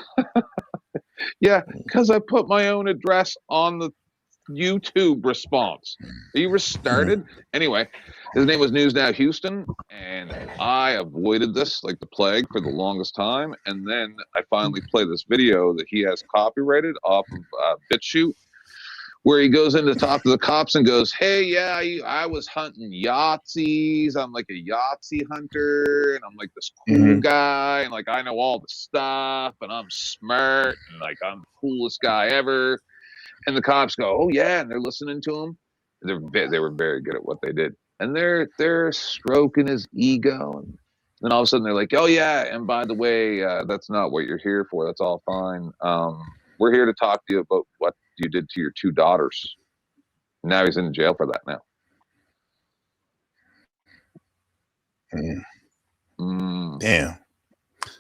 yeah, because I put my own address on the YouTube response. Are you restarted? Anyway, his name was News Now Houston, and I avoided this like the plague for the longest time. And then I finally played this video that he has copyrighted off of BitChute, where he goes in to talk to the cops and goes, "Hey, yeah, I was hunting Yahtzees. I'm like a Yahtzee hunter, and I'm like this cool guy, and like I know all the stuff, and I'm smart, and like I'm the coolest guy ever." And the cops go, "Oh yeah," and they're listening to him. They were very good at what they did. and they're stroking his ego, and then all of a sudden they're like, oh yeah, and by the way, that's not what you're here for. That's all fine. We're here to talk to you about what you did to your 2 daughters. Now he's in jail for that now. Damn.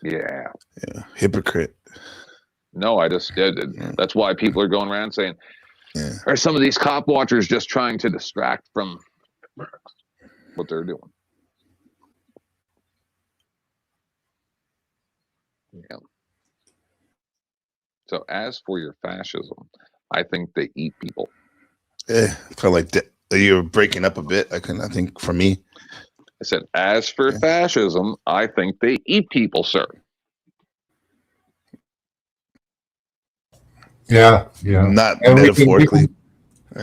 Yeah. Hypocrite. No, I just did. That's why people are going around saying, are some of these cop watchers just trying to distract from what they're doing? Yeah. So as for your fascism, I think they eat people. Yeah, felt like you're breaking up a bit. I think for me. I said, as for fascism, I think they eat people, sir. Yeah. Not and metaphorically.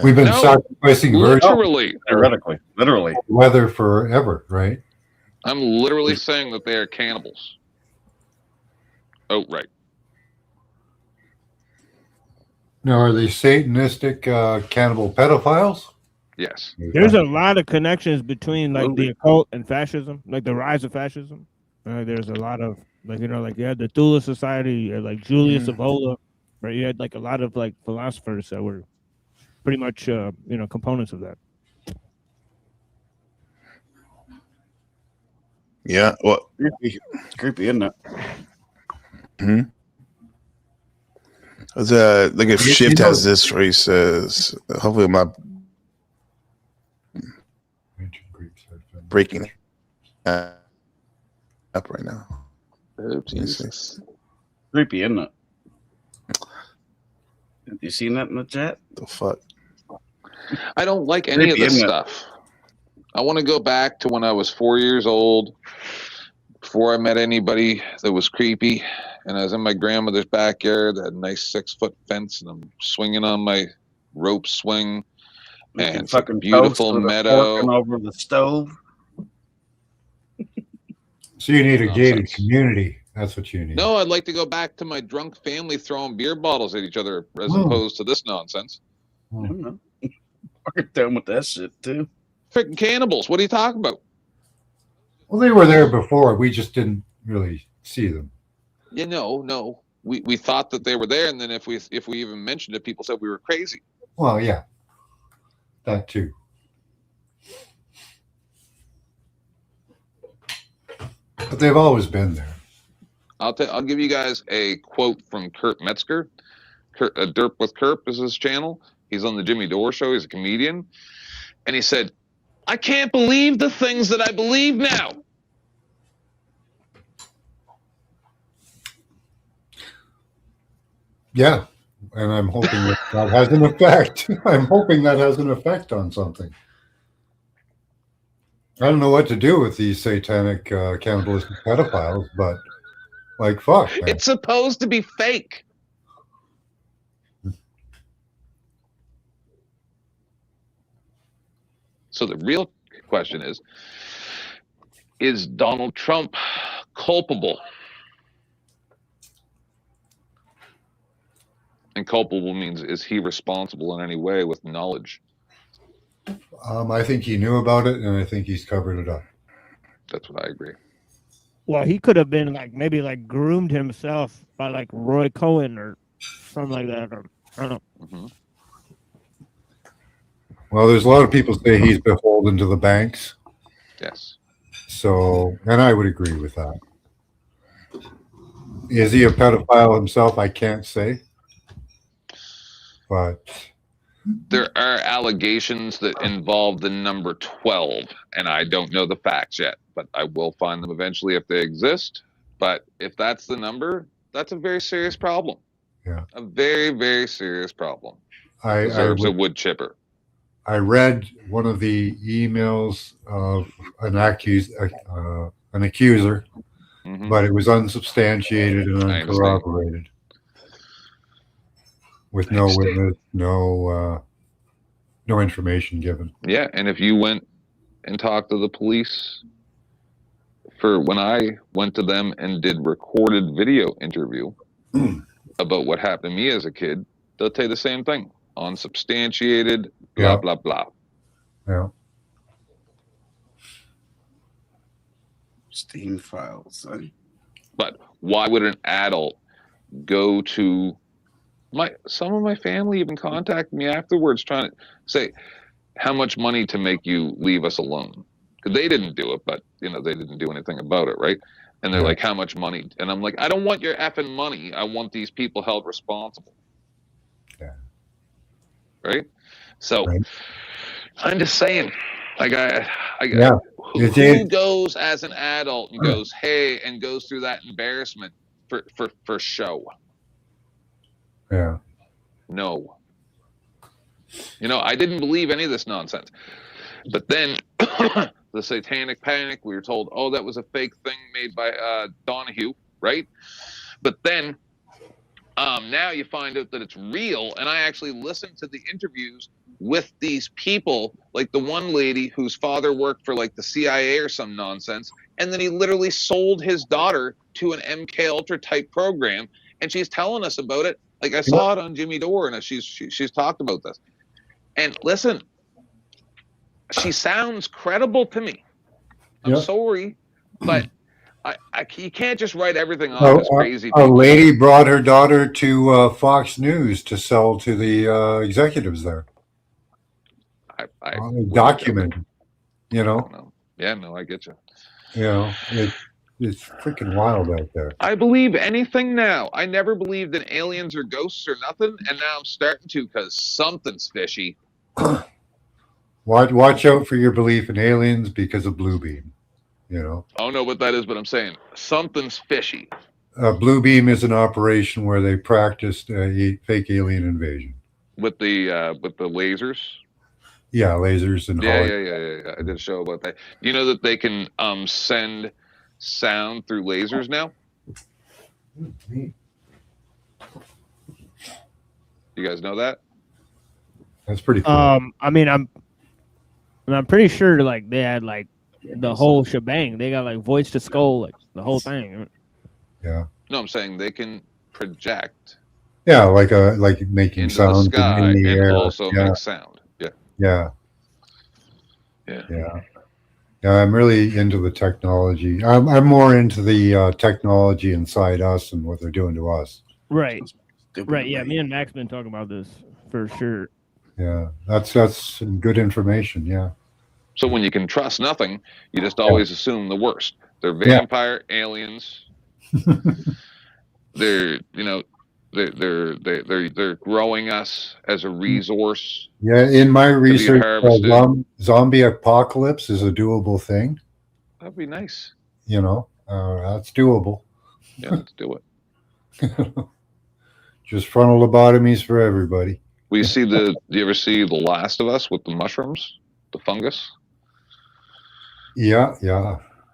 We've been sacrificing literally, literally weather forever, right? I'm literally saying that they are cannibals. Outright. Now, are they Satanistic cannibal pedophiles? Yes. There's a lot of connections between like the occult and fascism, like the rise of fascism. There's a lot of like you had the Thule Society, like Julius Evola, right? You had like a lot of like philosophers that were pretty much components of that. Yeah. Well, it's creepy, isn't it? Hmm. Like if Shift has this where he says, hopefully my breaking up right now. Oh, Jesus. Creepy, isn't it? Have you seen that in the chat? The fuck? I don't like any of this stuff. I want to go back to when I was 4 years old, before I met anybody that was creepy, and I was in my grandmother's backyard, that nice 6-foot fence, and I'm swinging on my rope swing, and it's a beautiful meadow. Over the stove. So you need a gated community. That's what you need. No, I'd like to go back to my drunk family throwing beer bottles at each other, as opposed to this nonsense. I'm done with that shit too. Freaking cannibals! What are you talking about? Well, they were there before. We just didn't really see them. Yeah, no. We thought that they were there, and then if we even mentioned it, people said we were crazy. Well, yeah, that too. But they've always been there. I'll give you guys a quote from Kurt Metzger. Derp with Kurt is his channel. He's on the Jimmy Dore Show. He's a comedian, and he said, "I can't believe the things that I believe now." Yeah, and I'm hoping that has an effect. I'm hoping that has an effect on something. I don't know what to do with these satanic cannibalistic pedophiles, but like, fuck, man. It's supposed to be fake. So the real question is Donald Trump culpable? And culpable means, is he responsible in any way with knowledge? I think he knew about it, and I think he's covered it up. That's what I agree. Well, he could have been maybe groomed himself by Roy Cohen or something like that. Or, I don't know. Mm-hmm. Well, there's a lot of people say he's beholden to the banks. Yes. So, and I would agree with that. Is he a pedophile himself? I can't say. But there are allegations that involve the number 12, and I don't know the facts yet, but I will find them eventually if they exist. But if that's the number, that's a very serious problem. Yeah. A very, very serious problem. Deserves a wood chipper. I read one of the emails of an accuser, but it was unsubstantiated and uncorroborated, with no witness, no information given. Yeah, and if you went and talked to the police, for when I went to them and did recorded video interview about what happened to me as a kid, they'll tell you the same thing. Unsubstantiated, blah, blah, blah. Yeah. Steam files. But why would an adult go to some of my family even contacted me afterwards trying to say how much money to make you leave us alone? Because they didn't do it, but they didn't do anything about it, right? And they're like, how much money? And I'm like, I don't want your effing money. I want these people held responsible. Yeah. Right? So I'm just saying, like who goes as an adult and goes, hey, and goes through that embarrassment for show? Yeah. No. I didn't believe any of this nonsense. But then the satanic panic, we were told, oh, that was a fake thing made by Donahue, right? But then now you find out that it's real. And I actually listened to the interviews with these people, like the one lady whose father worked for like the CIA or some nonsense. And then he literally sold his daughter to an MK Ultra type program. And she's telling us about it. Like I saw it on Jimmy Dore, and she's talked about this. And listen, she sounds credible to me. I'm sorry, but you can't just write everything off as crazy. A lady brought her daughter to Fox News to sell to the executives there. I documented, I don't know. Yeah, no, I get you. It's freaking wild out there. I believe anything now. I never believed in aliens or ghosts or nothing, and now I'm starting to because something's fishy. Watch out for your belief in aliens because of Blue Beam. I don't know what that is, but I'm saying something's fishy. Blue Beam is an operation where they practiced a fake alien invasion with the lasers. Yeah, lasers and yeah. I did a show about that. You know that they can send sound through lasers now? You guys know that? That's pretty cool. I mean, I'm pretty sure like they had like the whole shebang. They got like voice to skull, like the whole thing. Yeah. No, I'm saying they can project. Yeah, like making into sound the sky in the and air. also make sound. Yeah. I'm really into the technology. I'm more into the technology inside us and what they're doing to us. Right. Yeah, me and Max been talking about this for sure. Yeah, that's some good information. Yeah. So when you can trust nothing, you just always assume the worst. They're vampire aliens. They're they're growing us as a resource. Yeah, in my research, zombie apocalypse is a doable thing. That'd be nice. That's doable. Yeah, let's do it. Just frontal lobotomies for everybody. Do you ever see The Last of Us with the mushrooms, the fungus? Yeah.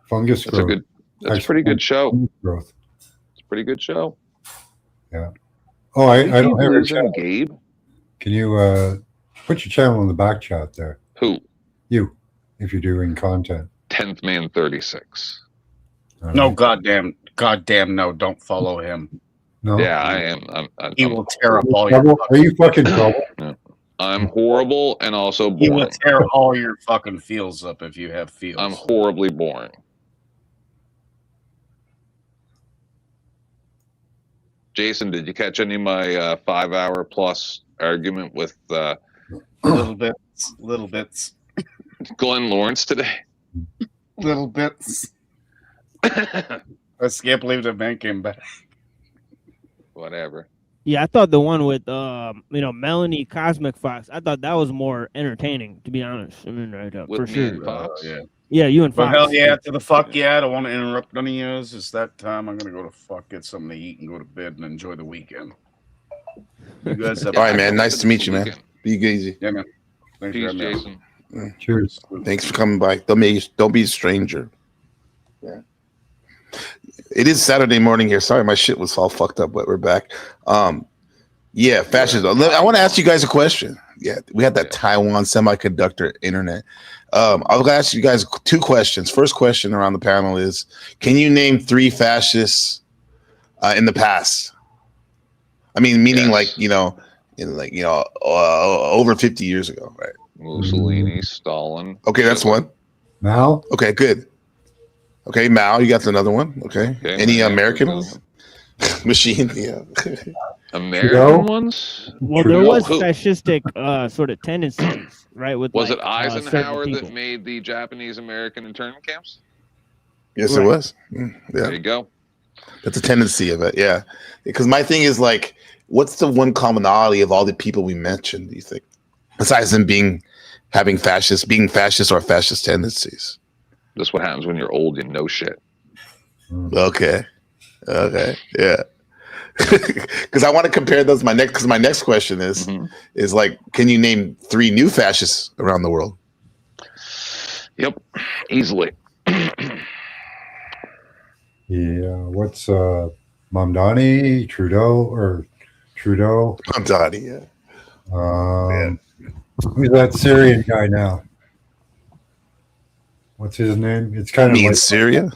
Fungus growth. That's a pretty good show. Growth. It's a pretty good show. Yeah. Oh, I don't have a channel. Gabe, can you put your channel in the back chat there? Who? You, if you're doing content. 10th Man 36. No, goddamn, no! Don't follow him. No. Yeah, I am. He will tear up all your. Are you fucking trouble? Yeah. I'm horrible and also boring. He will tear all your fucking feels up if you have feels. I'm horribly boring. Jason, did you catch any of my 5-hour plus argument with little bits Glenn Lawrence today? Little bits. I can't believe the man came back. Whatever. Yeah, I thought the one with Melanie Cosmic Fox, I thought that was more entertaining, to be honest. I mean, with for me sure. And Fox? Yeah, you and Fox. But hell yeah, to the fuck yeah. I don't want to interrupt none of you. It's that time. I'm gonna go to get something to eat and go to bed and enjoy the weekend. You guys have all right, man. Nice to meet you, man. Be easy. Yeah, man. Thanks Peace, for having Jason. me. Cheers. Thanks for coming by. Don't be a stranger. Yeah. It is Saturday morning here. Sorry, my shit was all fucked up, but we're back. Yeah, fascism. I want to ask you guys a question. Yeah, we had that Taiwan semiconductor internet. I'm going to ask you guys 2 questions. First question around the panel is: can you name 3 fascists in the past? I mean, meaning over 50 years ago, right? Mussolini, Stalin. Okay, that's one. Mao. Okay, good. Okay, Mao, you got another one. Okay. Any American ones? Machine, yeah. American ones? Well, there was fascistic sort of tendencies, right? With was like, it Eisenhower certain that people. made the Japanese American internment camps? Yes, it was. Yeah. There you go. That's a tendency of it, yeah. Because my thing is like, what's the one commonality of all the people we mentioned? Do you think, besides them being fascist or fascist tendencies? That's what happens when you're old. You know shit. Okay, yeah. Because I want to compare those. My next question is like, can you name 3 new fascists around the world? Yep, easily. Yeah, what's Mamdani, Trudeau? Mamdani, yeah. Who's that Syrian guy now? What's his name? It's kind of like Syria.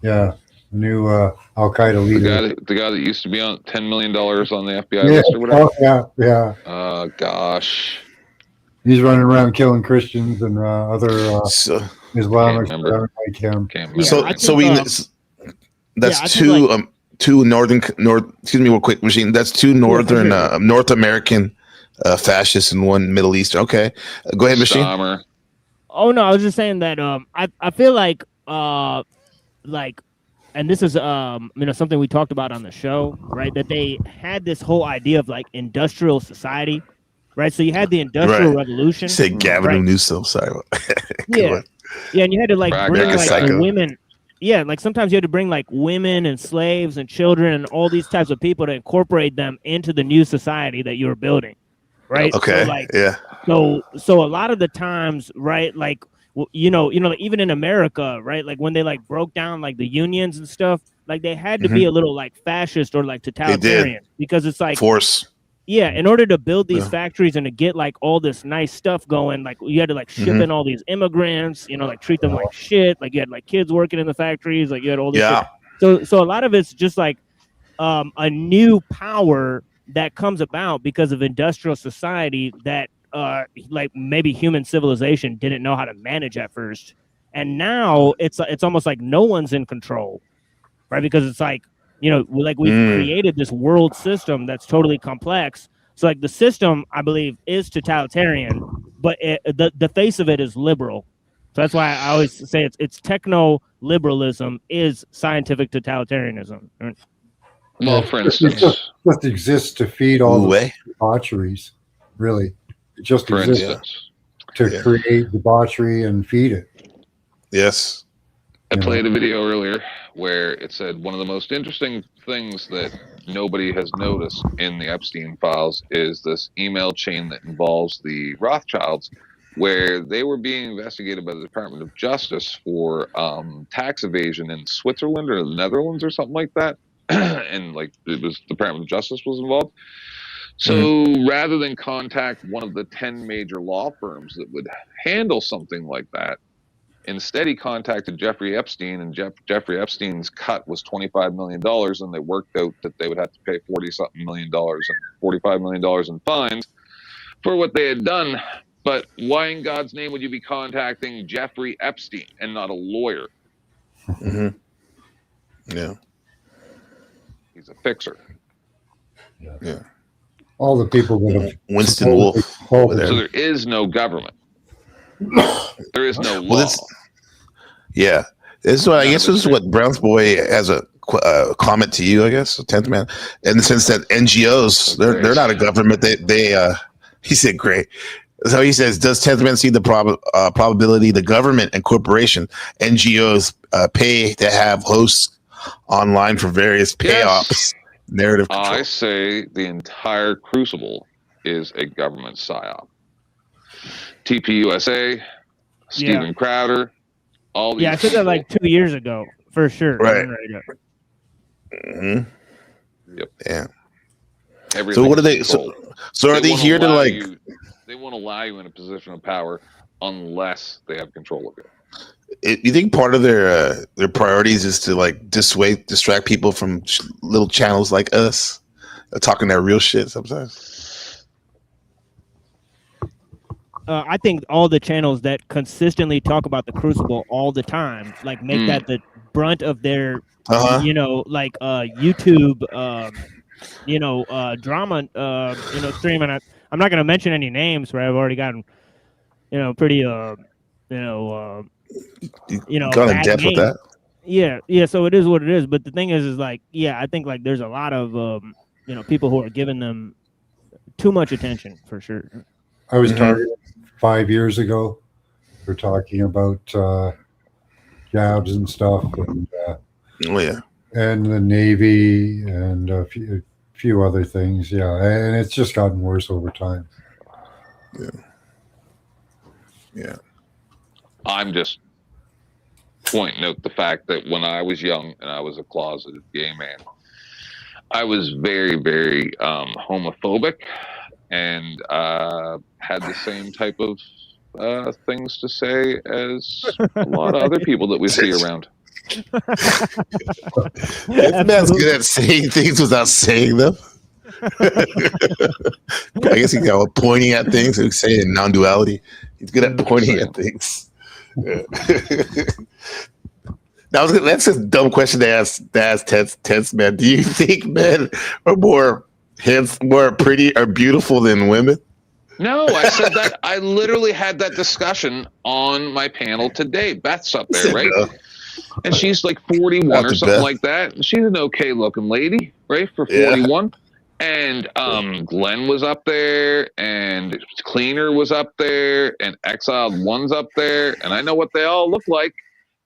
Yeah, the new Al Qaeda leader. The guy that used to be on $10 million on the FBI list or whatever. Yeah. Gosh. He's running around killing Christians and other Islamics that aren't like him. That's two excuse me real quick, Machine. That's 2 northern North American fascists and 1 Middle Eastern. Okay. Go ahead, Machine. Dahmer. Oh no, I was just saying that I feel like and this is something we talked about on the show, right? That they had this whole idea of like industrial society, right? So you had the Industrial Revolution. You said Gavin Newsom, sorry. Yeah, and you had to like bring like the women. Yeah, like sometimes you had to bring like women and slaves and children and all these types of people to incorporate them into the new society that you were building, right? Okay. So, like, yeah. So a lot of the times, right? Like, like even in America, right? Like when they like broke down like the unions and stuff, like they had to be a little like fascist or like totalitarian because it's like force. Yeah, in order to build these factories and to get like all this nice stuff going, like you had to like ship in all these immigrants, like treat them like shit. Like you had like kids working in the factories, like you had all this shit. So a lot of it's just like a new power that comes about because of industrial society that like maybe human civilization didn't know how to manage at first. And now it's almost like no one's in control, right? Because it's like, like we've created this world system that's totally complex. So like the system, I believe, is totalitarian, but the face of it is liberal. So that's why I always say it's techno-liberalism is scientific totalitarianism. Well, for instance, it just exists to feed all the debaucheries, really. It just exists to create debauchery and feed it. Yes. I played a video earlier where it said one of the most interesting things that nobody has noticed in the Epstein files is this email chain that involves the Rothschilds, where they were being investigated by the Department of Justice for tax evasion in Switzerland or the Netherlands or something like that. And like it was the Department of Justice was involved. So rather than contact one of the 10 major law firms that would handle something like that, instead, he contacted Jeffrey Epstein, and Jeffrey Epstein's cut was $25 million, and they worked out that they would have to pay $40-something million and $45 million in fines for what they had done. But why in God's name would you be contacting Jeffrey Epstein and not a lawyer? Yeah. He's a fixer. Yeah. All the people that have Winston Wolf. So there is no government. There is no law. Yeah. This is what I guess this is what Brown's boy has a comment to you, I guess, 10th man, in the sense that NGOs, they're not a government. They he said great. So he says, does 10th man see the probability the government and corporation NGOs pay to have hosts online for various payoffs? Narrative control. I say the entire crucible is a government psyop. TPUSA, Steven Crowder, all these. Yeah, I said that like 2 years ago for sure. Right. Yep. Yeah. Everything so what are they? So are they here to like? They won't allow you in a position of power unless they have control of you. You think part of their priorities is to like distract people from little channels like us, talking that real shit sometimes? I think all the channels that consistently talk about the Crucible all the time, like make that brunt of their, Uh-huh. you know, like YouTube, you know, drama, you know, streaming. I'm not gonna mention any names, right? I've already gotten, you know, pretty, you know, Gone in bad depth with name. that. Yeah. So it is what it is. But the thing is like, yeah, I think like there's a lot of, you know, people who are giving them too much attention for sure. I was targeted 5 years ago for talking about jabs and stuff, and Oh yeah, and the Navy and a few other things. Yeah, and it's just gotten worse over time. Yeah. I'm just pointing out the fact that when I was young and I was a closeted gay man, I was very, very homophobic and had the same type of things to say as a lot of other people that we see around. This man's good at saying things without saying them. I guess he's pointing at things and saying non-duality. He's good at pointing at things. Yeah. That's a dumb question to ask Tense, man. Do you think men are more pretty or beautiful than women? No, I said that. I literally had that discussion on my panel today. Beth's up there, right? No. And she's like 41 or something like that. And she's an okay looking lady, right? For 41. And Glenn was up there, and Cleaner was up there, and Exiled One's up there, and I know what they all look like.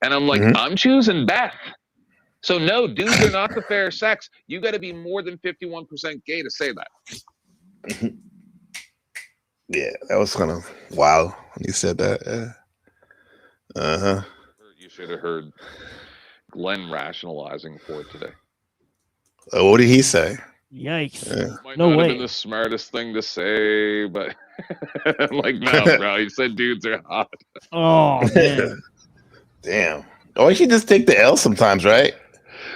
And I'm like, I'm choosing Beth. So no, dudes are not the fair sex. You got to be more than 51% gay to say that. Yeah, that was kind of wild when you said that. Yeah. You should have heard Glenn rationalizing for it today. What did he say? Yikes! Yeah. Might No not way. have been the smartest thing to say, but I'm like, no, bro. He said dudes are hot. Oh man. Damn. Or you should just take the L sometimes, right?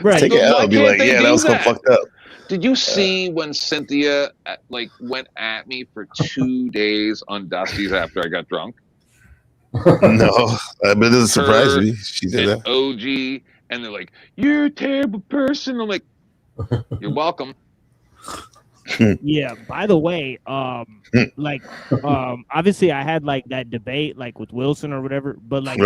Right. Take an L and be like, yeah, that was so fucked up. Did you see when Cynthia like went at me for 2 days on Dusty's after I got drunk? No, but it doesn't surprise me. She did that. OG, and they're like, "You're a terrible person." I'm like, "You're welcome." Yeah. By the way, like, obviously I had like that debate like with Wilson or whatever, but like,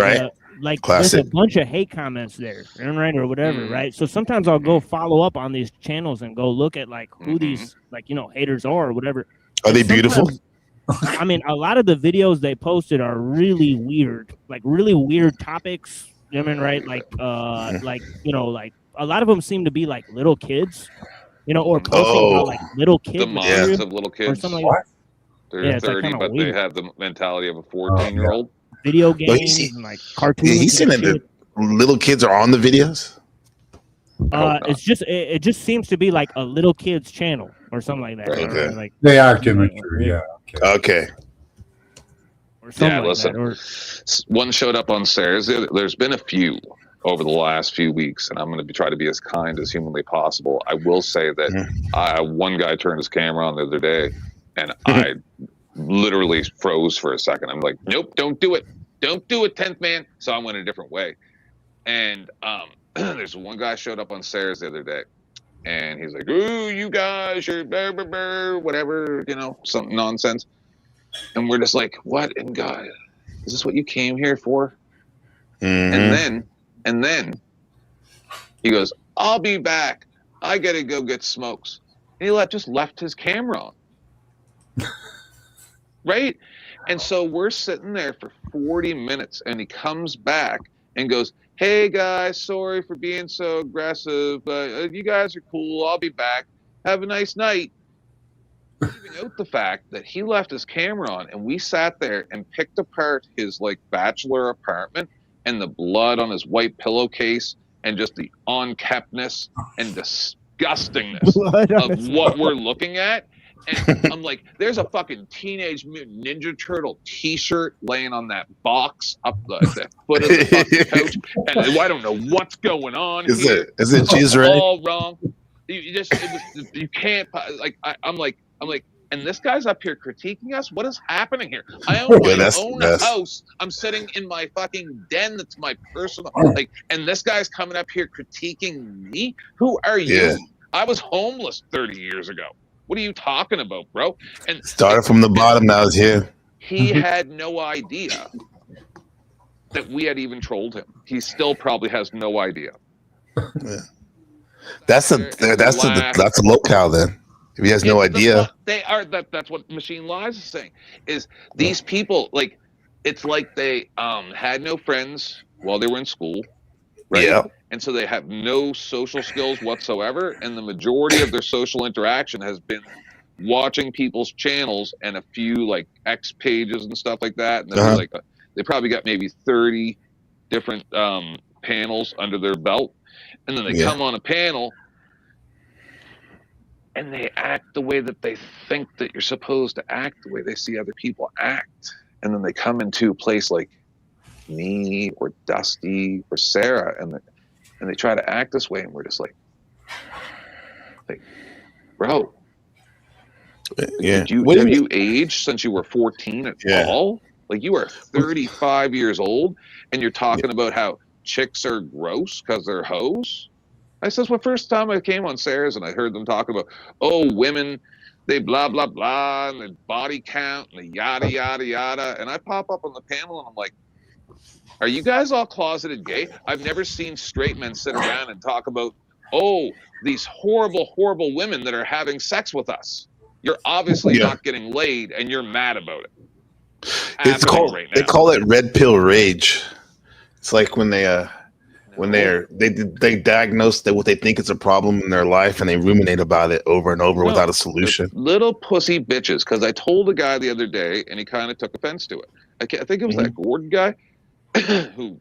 like there's a bunch of hate comments there, right, or whatever, right? So sometimes I'll go follow up on these channels and go look at like who these like haters are or whatever. Are they beautiful? I mean, a lot of the videos they posted are really weird, like really weird topics. You know what I mean, right? Like, like like a lot of them seem to be like little kids. Or posting about like little kids, the moms of little kids, or something like that. They're 30, but they have the mentality of a 14-year-old. Video games and like cartoons. Yeah, he's saying that the little kids are on the videos. It just seems to be like a little kid's channel or something like that. Okay. Like, they act immature. Yeah. Okay. Or something Yeah, like listen. That, one showed up on Sarah's. There's been a few over the last few weeks, and I'm going to try to be as kind as humanly possible. I will say that one guy turned his camera on the other day, and I literally froze for a second. I'm like, nope, don't do it. Don't do it, 10th man. So I went a different way. And there's one guy showed up on Sarah's the other day, and he's like, ooh, you guys, you're blah, blah, blah, whatever, some nonsense. And we're just like, what in God? Is this what you came here for? And then he goes, I'll be back. I got to go get smokes. And he just left his camera on. Right? And so we're sitting there for 40 minutes, and he comes back and goes, hey, guys, sorry for being so aggressive. You guys are cool. I'll be back. Have a nice night. Leaving out the fact that he left his camera on, and we sat there and picked apart his bachelor apartment and the blood on his white pillowcase and just the unkeptness and disgustingness of what we're looking at. And I'm like, there's a fucking Teenage Mutant Ninja Turtle t-shirt laying on that box up the foot of the fucking couch, and I don't know what's going on. Is it cheese all wrong? You can't I'm like, and this guy's up here critiquing us. What is happening here? I own my own house. I'm sitting in my fucking den. That's my personal, like, and this guy's coming up here critiquing me. Who are you? I was homeless 30 years ago. What are you talking about, bro? And started from the bottom, now it's here. He had no idea that we had even trolled him. He still probably has no idea. Yeah. That's a locale then. If he has no idea. That's what Machine Lies is saying. Is these people, like, it's like they had no friends while they were in school, right? Yeah. And so they have no social skills whatsoever, and the majority of their social interaction has been watching people's channels and a few like X pages and stuff like that. And they'll be like, they probably got maybe 30 different panels under their belt, and then they come on a panel and they act the way that they think that you're supposed to act, the way they see other people act. And then they come into a place like me or Dusty or Sarah, and they try to act this way, and we're just like, bro, have you aged since you were 14 at all? Like, you are 35 years old, and you're talking about how chicks are gross because they're hoes? I says, well, first time I came on Sarah's and I heard them talk about, oh, women, they blah, blah, blah, and the body count and the yada, yada, yada. And I pop up on the panel and I'm like, are you guys all closeted gay? I've never seen straight men sit around and talk about, oh, these horrible, horrible women that are having sex with us. You're obviously not getting laid and you're mad about it. They call it red pill rage. It's like when they diagnose that what they think is a problem in their life and they ruminate about it over and over without a solution. Little pussy bitches. Because I told a guy the other day and he kind of took offense to it. I think it was that Gordon guy who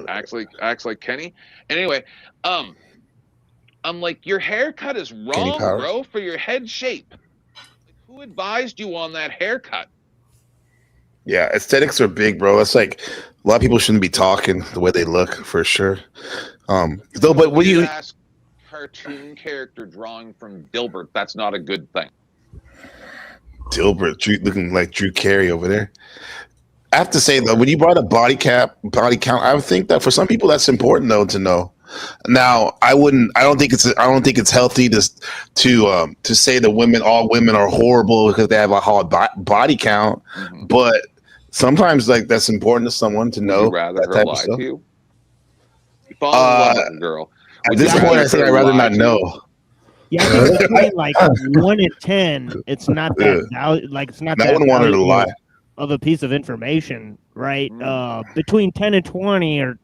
acts like Kenny. Anyway, I'm like, your haircut is wrong, bro, for your head shape. Like, who advised you on that haircut? Yeah, aesthetics are big, bro. It's like a lot of people shouldn't be talking the way they look, for sure. But when you ask cartoon character drawing from Dilbert, that's not a good thing. Dilbert looking like Drew Carey over there. I have to say though, when you brought up body count, I would think that for some people that's important though to know. Now, I don't think it's healthy to say that all women are horrible because they have a high body count, but sometimes like that's important to someone to know. Would you rather her lie to you? You fall in love with a girl. At this point, I think I'd rather not know. Yeah, I think between like 1 and 10, it's not that it's not that. I wouldn't want her to lie. Of a piece of information, right? Between 10 and 20 or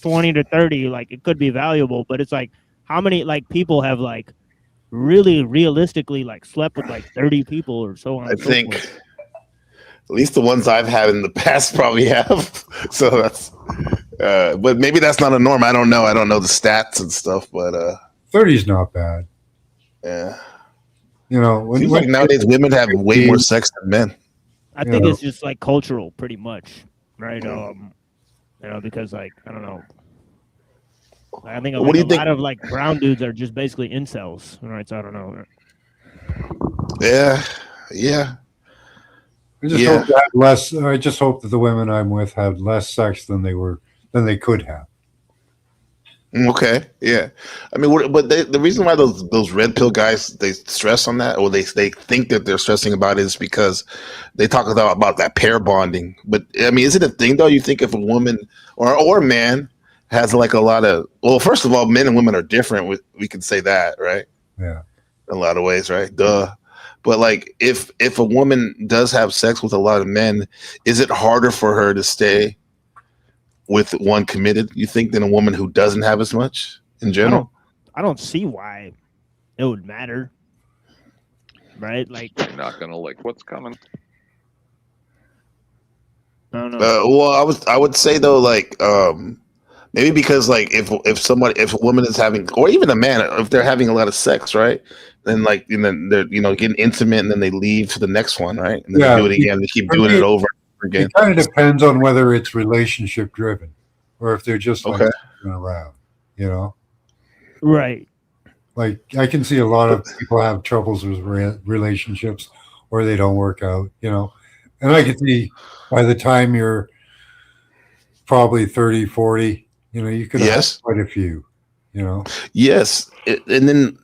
20 to 30, like it could be valuable, but it's like how many like people have like really realistically like slept with like 30 people or so on. I think at least the ones I've had in the past probably have. So that's but maybe that's not a norm. I don't know. I don't know the stats and stuff, but 30 is not bad. Yeah. You know, seems like nowadays women have way more sex than men. I think it's just like cultural pretty much, right? You know, because like I don't know. I think a lot of like brown dudes are just basically incels, right? So I don't know. Yeah. I just hope that the women I'm with had less sex than they could have. Okay, yeah. I mean, but the reason why those red pill guys they stress on that, or they think that they're stressing about it, is because they talk about that pair bonding. But I mean, is it a thing though? You think if a woman or a man has like a lot of first of all, men and women are different. We can say that, right? Yeah, in a lot of ways, right? Duh. But like, if a woman does have sex with a lot of men, is it harder for her to stay with one committed, you think, than a woman who doesn't have as much in general? I don't see why it would matter, right? Like, you're not gonna like what's coming. I don't know. Well, I would say though, like, maybe because like if a woman is having, or even a man, if they're having a lot of sex, right? Then like, and then they're getting intimate, and then they leave to the next one, right? And then they do it again. They keep doing it over. Again. It kind of depends on whether it's relationship driven or if they're just like around, right? Like I can see a lot of people have troubles with relationships or they don't work out, And I can see by the time you're probably 30, 40, you could have quite a few, Yes, and then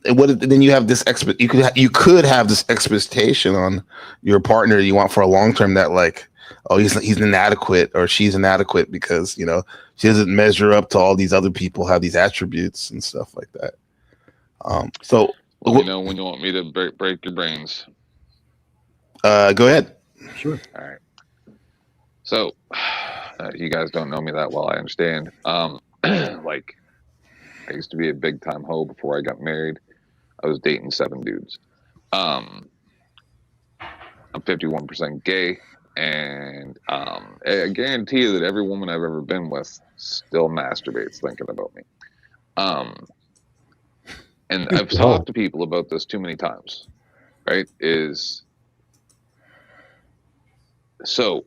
you have this you could have this expectation on your partner you want for a long term that like, oh, he's inadequate or she's inadequate because she doesn't measure up to all these other people have these attributes and stuff like that. So when you want me to break your brains. Go ahead. Sure. All right. So you guys don't know me that well, I understand. Like, I used to be a big time hoe before I got married. I was dating 7 dudes. I'm 51% gay, and I guarantee you that every woman I've ever been with still masturbates thinking about me. And I've talked to people about this too many times, right? So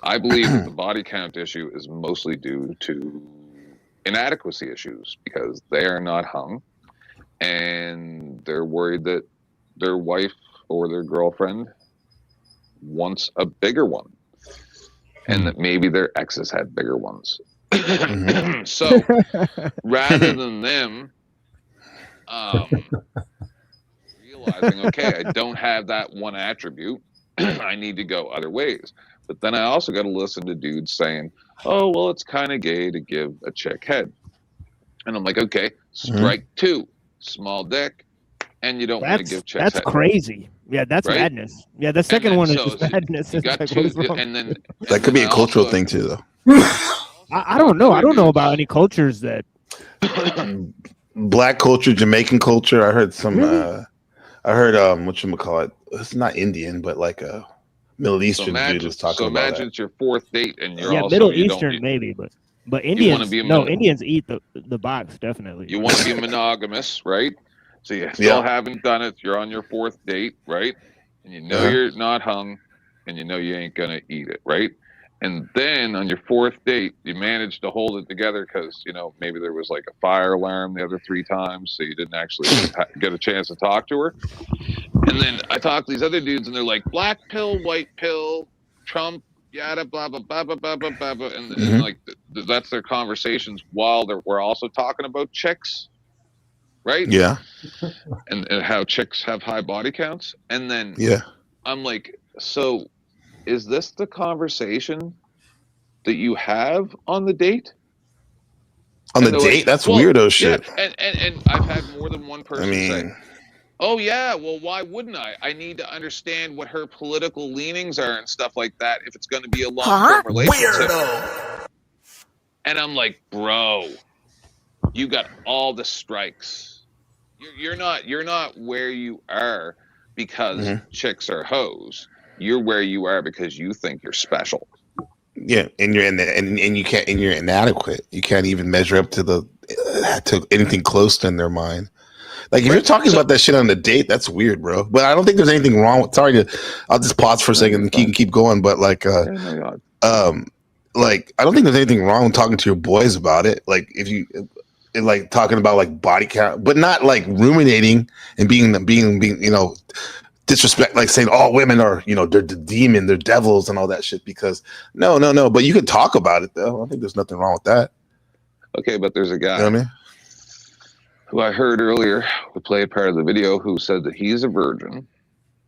I believe that the body count issue is mostly due to inadequacy issues because they are not hung and they're worried that their wife or their girlfriend wants a bigger one and that maybe their exes had bigger ones. So rather than them realizing, okay, I don't have that one attribute, I need to go other ways. But then I also got to listen to dudes saying, oh, well, it's kind of gay to give a chick head. And I'm like, okay, strike 2, small dick, and you don't want to give chicks head. That's crazy. Yeah, that's madness. Yeah, the second one is just madness. You got and then that could be a cultural thing too, though. I don't know. I don't know about any cultures that Black culture, Jamaican culture. I heard some. Really? I heard whatchamacallit. It's not Indian, but like a Middle Eastern dude was talking about. So imagine it's your 4th date, and you're also Middle Eastern maybe, but Indians. Indians eat the box definitely. You want to be monogamous, right? So you still haven't done it. You're on your 4th date, right? And you know you're not hung, and you know you ain't gonna eat it, right? And then on your 4th date, you managed to hold it together because, maybe there was like a fire alarm the other 3 times, so you didn't actually get a chance to talk to her. And then I talk to these other dudes, and they're like, black pill, white pill, Trump, yada, blah, blah, blah, blah, blah, blah, blah, blah. And like, that's their conversations while we're also talking about chicks, right? Yeah. And how chicks have high body counts. And then I'm like, so is this the conversation that you have on the date? On the date? Like, that's weirdo shit. Yeah. And I've had more than one person say, oh, yeah, well, why wouldn't I? I need to understand what her political leanings are and stuff like that if it's going to be a long-term relationship. Weirdo. And I'm like, bro, you got all the strikes. You're not where you are because chicks are hoes. You're where you are because you think you're special. Yeah, and you're and you're inadequate. You can't even measure up to anything close to in their mind. Like if you're talking about that shit on the date, that's weird, bro. But I don't think there's anything wrong with. I'll just pause for a second and keep going. But like, like I don't think there's anything wrong with talking to your boys about it. Like if you. Like talking about like body count, but not like ruminating and being disrespect, like saying all women are they're the demon, they're devils and all that shit. Because no, but you can talk about it though. I think there's nothing wrong with that. Okay, but there's a guy who I heard earlier who played part of the video who said that he's a virgin,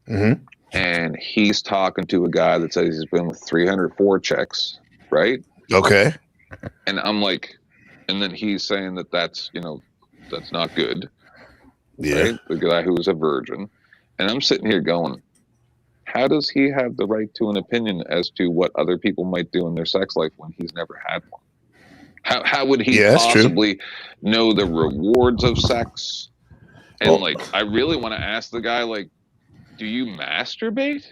and he's talking to a guy that says he's been with 304 chicks, right? Okay, and I'm like. And then he's saying that's not good. Yeah. Right? The guy who was a virgin. And I'm sitting here going, how does he have the right to an opinion as to what other people might do in their sex life when he's never had one? How would he possibly know the rewards of sex? And I really want to ask the guy, do you masturbate?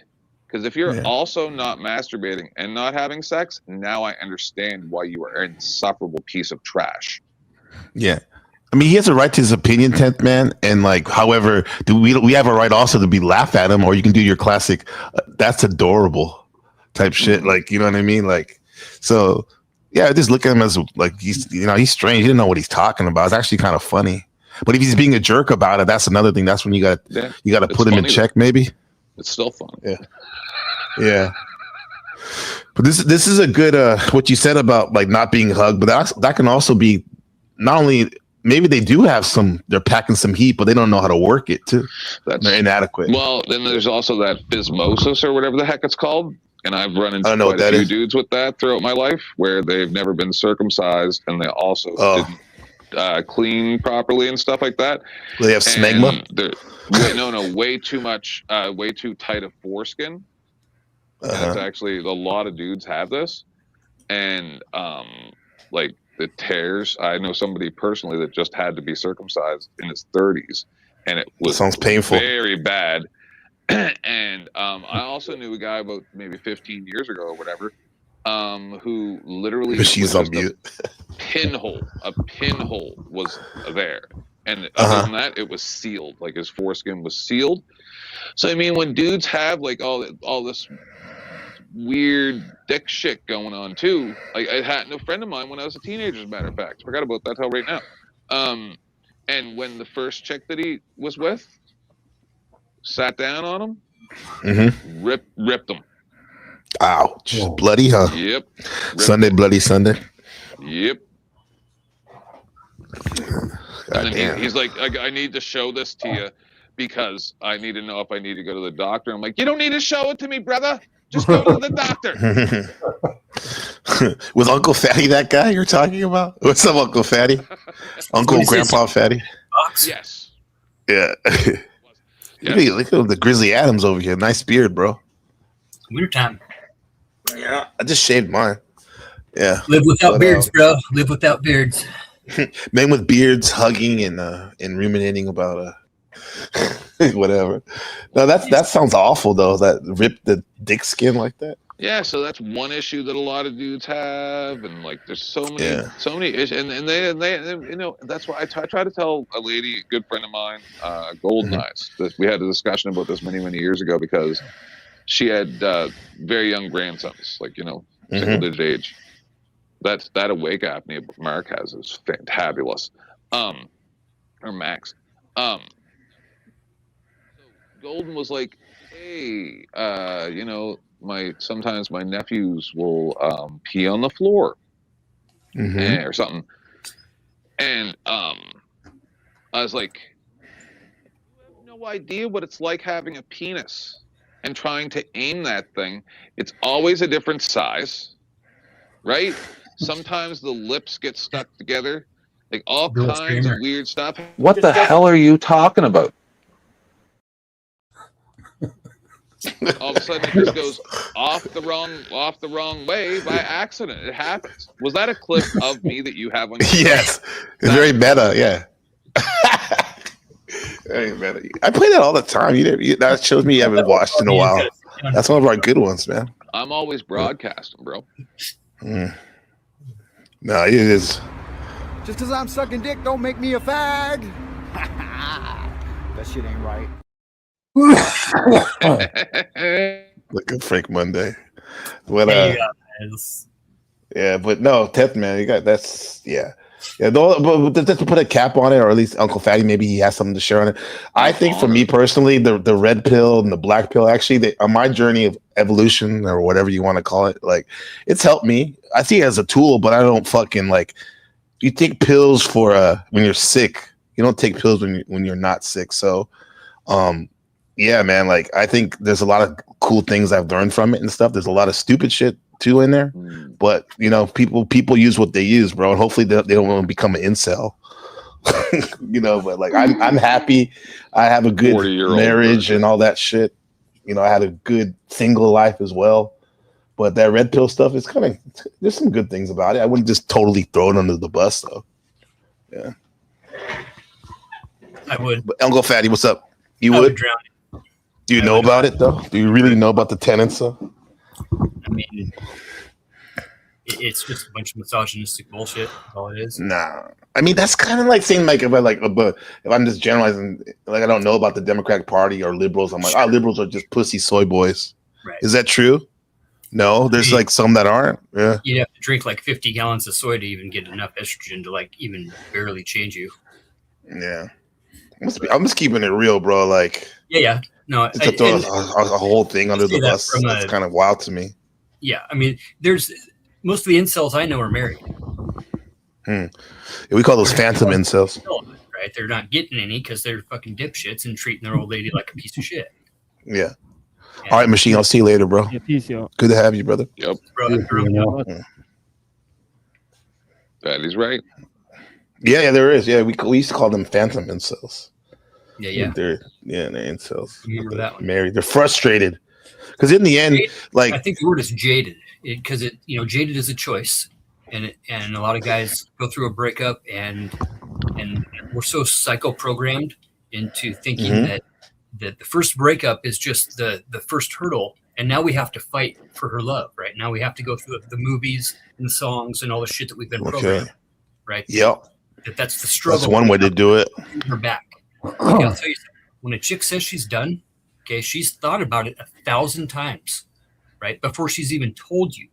Because if you're also not masturbating and not having sex, now I understand why you are an insufferable piece of trash. Yeah. I mean, he has a right to his opinion, 10th man. And however, we have a right also to be laughed at him, or you can do your classic, that's adorable type shit. You know what I mean? So yeah, just look at him as he's strange. He didn't know what he's talking about. It's actually kind of funny. But if he's being a jerk about it, that's another thing. That's when you got to put him in check, maybe. It's still fun. Yeah. But this is a good what you said about like not being hugged, but that can also be not only maybe they do have they're packing some heat, but they don't know how to work it too. They're inadequate. Well, then there's also that physmosis or whatever the heck it's called. And I've run into quite a few dudes with that throughout my life where they've never been circumcised and they also didn't clean properly and stuff like that. They have smegma? Way too much, way too tight of foreskin. That's actually, a lot of dudes have this. And like the tears, I know somebody personally that just had to be circumcised in his 30s. And it was sounds painful. Very bad. And I also knew a guy about maybe 15 years ago or whatever, who literally she's on mute. A pinhole was there, and other than that, it was sealed. Like his foreskin was sealed. So I mean, when dudes have like all this weird dick shit going on too, like I had a friend of mine when I was a teenager. As a matter of fact, forgot about that till right now. And when the first chick that he was with sat down on him, ripped him. Ouch. Bloody, huh? Yep. Sunday, bloody Sunday. Yep. And then he's like, I need to show this to you because I need to know if I need to go to the doctor. I'm like, you don't need to show it to me, brother. Just go to the doctor. Was Uncle Fatty that guy you're talking about? What's up, Uncle Fatty? Uncle Grandpa Fatty? Yes. Yeah. Look at the Grizzly Adams over here. Nice beard, bro. Wintertime. Yeah. I just shaved mine. Yeah. Live without beards, bro. Live without beards. Men with beards hugging and ruminating about whatever. No, that sounds awful though. That rip the dick skin like that. Yeah, so that's one issue that a lot of dudes have, and like there's so many issues, and they you know, that's why I try to tell a lady, a good friend of mine, Golden Eyes, that we had a discussion about this many years ago because she had very young grandsons, like single-digit age. That awake apnea Mark has is fantabulous, or Max. Golden was like, hey, sometimes my nephews will pee on the floor or something, and I was like, you have no idea what it's like having a penis and trying to aim that thing. It's always a different size, right? Sometimes the lips get stuck together, like all kinds of weird stuff. What the hell are you talking about? All of a sudden, it just goes off the wrong way by accident. It happens. Was that a clip of me that you have on your Yes. It's very meta, yeah. Very meta. I play that all the time. That shows me you haven't watched in a while. That's one of our good ones, man. I'm always broadcasting, bro. No, it is. Just because I'm sucking dick don't make me a fag. That shit ain't right. Look at Frank Monday. But yeah, but no, Teth, man, you got but just to put a cap on it, or at least Uncle Fatty, maybe he has something to share on it. I think for me personally, the red pill and the black pill, actually, on my journey of evolution or whatever you want to call it, like it's helped me. I see it as a tool, but I don't fucking like. You take pills for when you're sick. You don't take pills when you're not sick. So, yeah, man, like I think there's a lot of cool things I've learned from it and stuff. There's a lot of stupid shit too in there, but people use what they use, bro, and hopefully they don't want to become an incel. But like I'm happy. I have a good marriage and all that shit. I had a good single life as well. But that red pill stuff is there's some good things about it. I wouldn't just totally throw it under the bus though. Yeah. I would. But Uncle Fatty, what's up? You would drown it. Do you know about it though? Do you really know about the tenets though? I mean, it's just a bunch of misogynistic bullshit. That's all it is. Nah, I mean that's kind of like saying like if I'm just generalizing, like I don't know about the Democratic Party or liberals. I'm like, liberals are just pussy soy boys. Right. Is that true? No, there's like some that aren't. Yeah, you'd have to drink like 50 gallons of soy to even get enough estrogen to like even barely change you. Yeah, I'm just keeping it real, bro. Like, yeah. No, to throw a whole thing under the bus. It's kind of wild to me. Yeah, I mean, there's most of the incels I know are married. Yeah, we call those phantom incels. Right? They're not getting any because they're fucking dipshits and treating their old lady like a piece of shit. Yeah. All right, Machine. I'll see you later, bro. Yeah, peace, y'all. Good to have you, brother. Yep. That is right. Yeah, there is. Yeah, we used to call them phantom incels. Yeah. They're incels. Remember that one. Married. They're frustrated because in the end, like I think the word is jaded because jaded is a choice, and a lot of guys go through a breakup and we're so psycho-programmed into thinking that the first breakup is just the first hurdle, and now we have to fight for her love. Right now we have to go through the movies and the songs and all the shit that we've been programmed. Right. Yep. That's the struggle. That's one way to do it. Her back. Like, I'll tell you something. When a chick says she's done, okay, she's thought about it 1,000 times, right? Before she's even told you.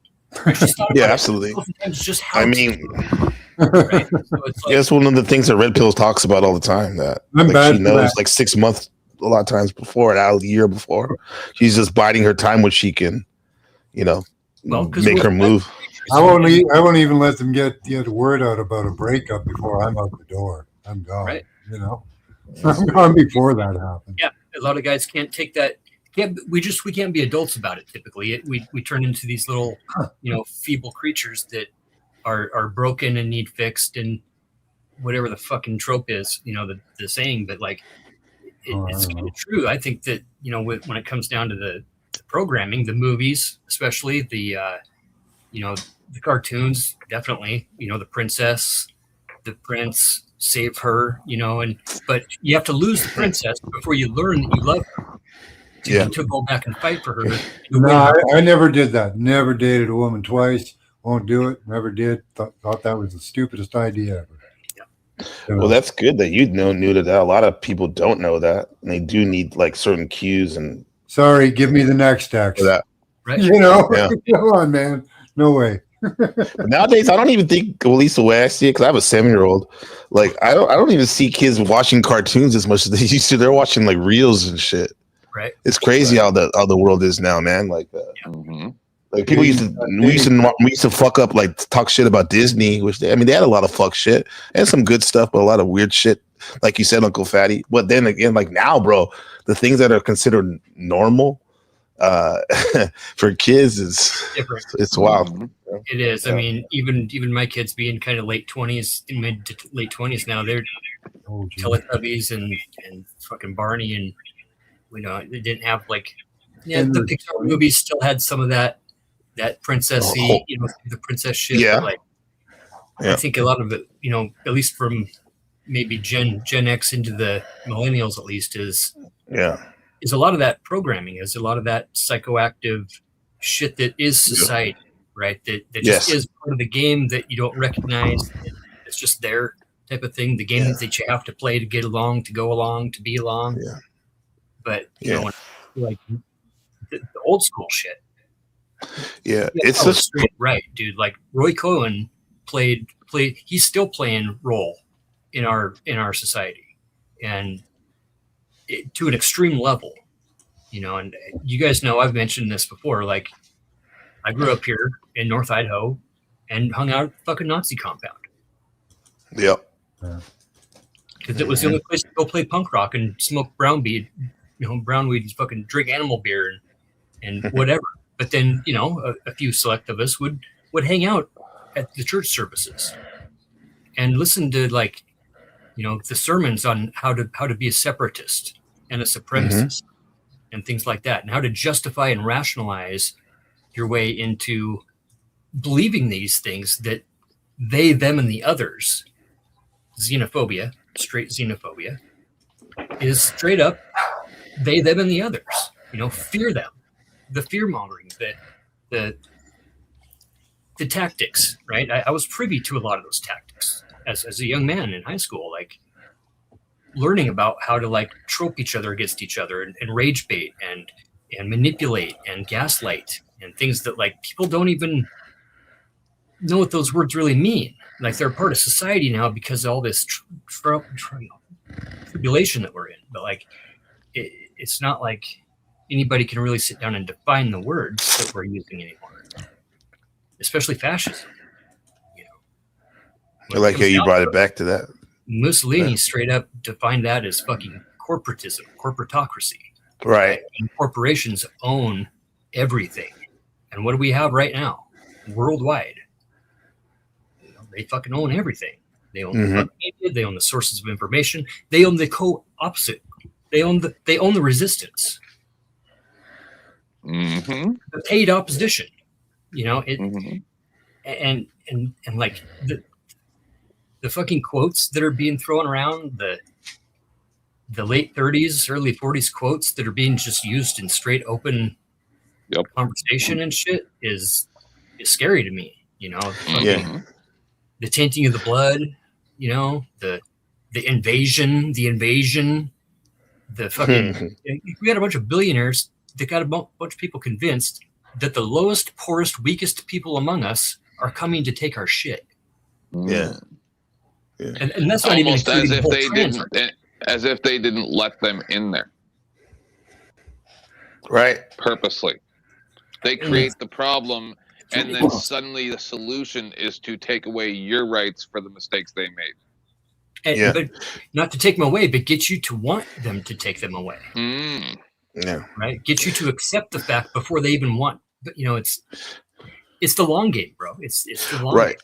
Right? She's thought about absolutely. it 1,000 times just how right? So it's like, that's one of the things that Red Pills talks about all the time. That she knows like 6 months, a lot of times before, a year before. She's just biding her time when she can, make her move. I won't even let them get the word out about a breakup before I'm out the door. I'm gone. Right. I'm gone before that happens. Yeah, a lot of guys can't take that. We can't be adults about it. Typically, we turn into these little, feeble creatures that are broken and need fixed, and whatever the fucking trope is, the saying. But like, it's kind of true. I think that when it comes down to the programming, the movies, especially the cartoons, definitely, the princess, the prince, save her, but you have to lose the princess before you learn that you love her. To go back and fight for her. No, I never did that. Never dated a woman twice. Won't do it. Never did. Thought that was the stupidest idea ever. Yeah. Well, that's good that you knew that. A lot of people don't know that, and they do need like certain cues. And sorry, give me the next text. That. Right. Come on, man. No way. But nowadays, I don't even think, at least the way I see it, because I have a 7-year-old. Like, I don't even see kids watching cartoons as much as they used to. They're watching like reels and shit. Right. It's crazy how the world is now, man. Like, like people used to fuck up, like talk shit about Disney, which they had a lot of fuck shit and some good stuff, but a lot of weird shit, like you said, Uncle Fatty. But then again, like now, bro, the things that are considered normal for kids it's wild. It is. I mean, even my kids being kind of late 20s, mid to late 20s now, they're Teletubbies and fucking Barney, and they didn't have like the Pixar movies still had some of that princessy, the princess shit. Yeah. But like, I think a lot of it, at least from maybe Gen X into the millennials, at least is a lot of that programming, is a lot of that psychoactive shit that is society, right? That just is part of the game that you don't recognize. It's just their type of thing. The game that you have to play to get along, to go along, to be along. Yeah. But like the old school shit. Yeah, it's just right, dude. Like Roy Cohen played. He's still playing role in our society, and to an extreme level, And you guys know I've mentioned this before. Like, I grew up here in North Idaho, and hung out at the fucking Nazi compound. Yep. Because it was the only place to go play punk rock and smoke brown weed, and fucking drink animal beer and whatever. But then, a few select of us would hang out at the church services and listen to the sermons on how to be a separatist and a supremacist and things like that, and how to justify and rationalize your way into believing these things that they, them, and the others, xenophobia, straight xenophobia, is straight up they, them, and the others. Fear them, the fear mongering, the tactics. Right. I was privy to a lot of those tactics as a young man in high school, like learning about how to trope each other against each other and rage bait and manipulate and gaslight and things that people don't even know what those words really mean. Like, they're part of society now because of all this tribulation that we're in. But it's not like anybody can really sit down and define the words that we're using anymore, especially fascism. I like how you brought it back to that. Mussolini straight up defined that as fucking corporatism, corporatocracy. Right. And corporations own everything. And what do we have right now? Worldwide. They fucking own everything. They own the fucking media, they own the sources of information, they own the co-opposite. They own the resistance. The paid opposition. And like the fucking quotes that are being thrown around, the late 30s, early 40s quotes that are being just used in straight open conversation and shit is scary to me. The tainting of the blood, the invasion, the fucking. We got a bunch of billionaires that got a bunch of people convinced that the lowest, poorest, weakest people among us are coming to take our shit. Yeah. And that's not almost even as if they transfer. didn't let them in there. Right. Purposely. They create the problem, and then suddenly the solution is to take away your rights for the mistakes they made. But not to take them away, but get you to want them to take them away. Yeah. Right. Get you to accept the fact before they even want. But it's the long game, bro. It's the long game.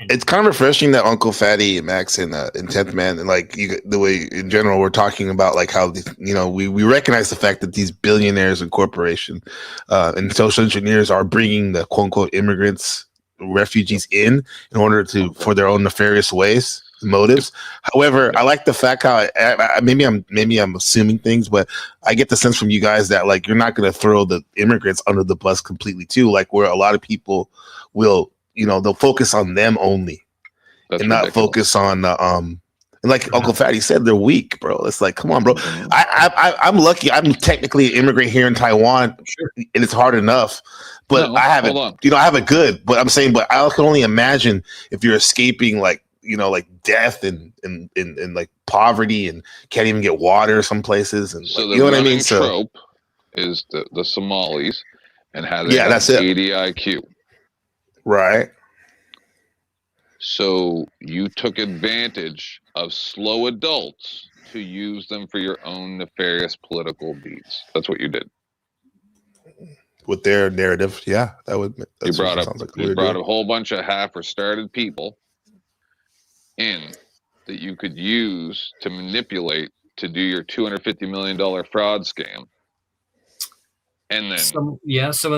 It's kind of refreshing that Uncle Fatty and Max and 10th Man, and like the way in general we're talking about like how we recognize the fact that these billionaires and corporation and social engineers are bringing the quote unquote immigrants, refugees in order for their own nefarious motives. However, I like the fact how maybe I'm assuming things, but I get the sense from you guys that like you're not going to throw the immigrants under the bus completely too, like where a lot of people will. They'll focus on them only. That's and not ridiculous. focus on and like Uncle Fatty said, they're weak, bro. It's like, come on, bro. I'm lucky. I'm technically an immigrant here in Taiwan, and it's hard enough. But I haven't, I have it good. But I'm saying, but I can only imagine if you're escaping like death and like poverty and can't even get water some places. And so like, you know what I mean? Trope is the Somalis and how they that's have it. 80 IQ. Right. So you took advantage of slow adults to use them for your own nefarious political deeds. That's what you did. With their narrative, yeah, that would. You brought a whole bunch of half or started people in that you could use to manipulate to do your $250 million fraud scam. And then some of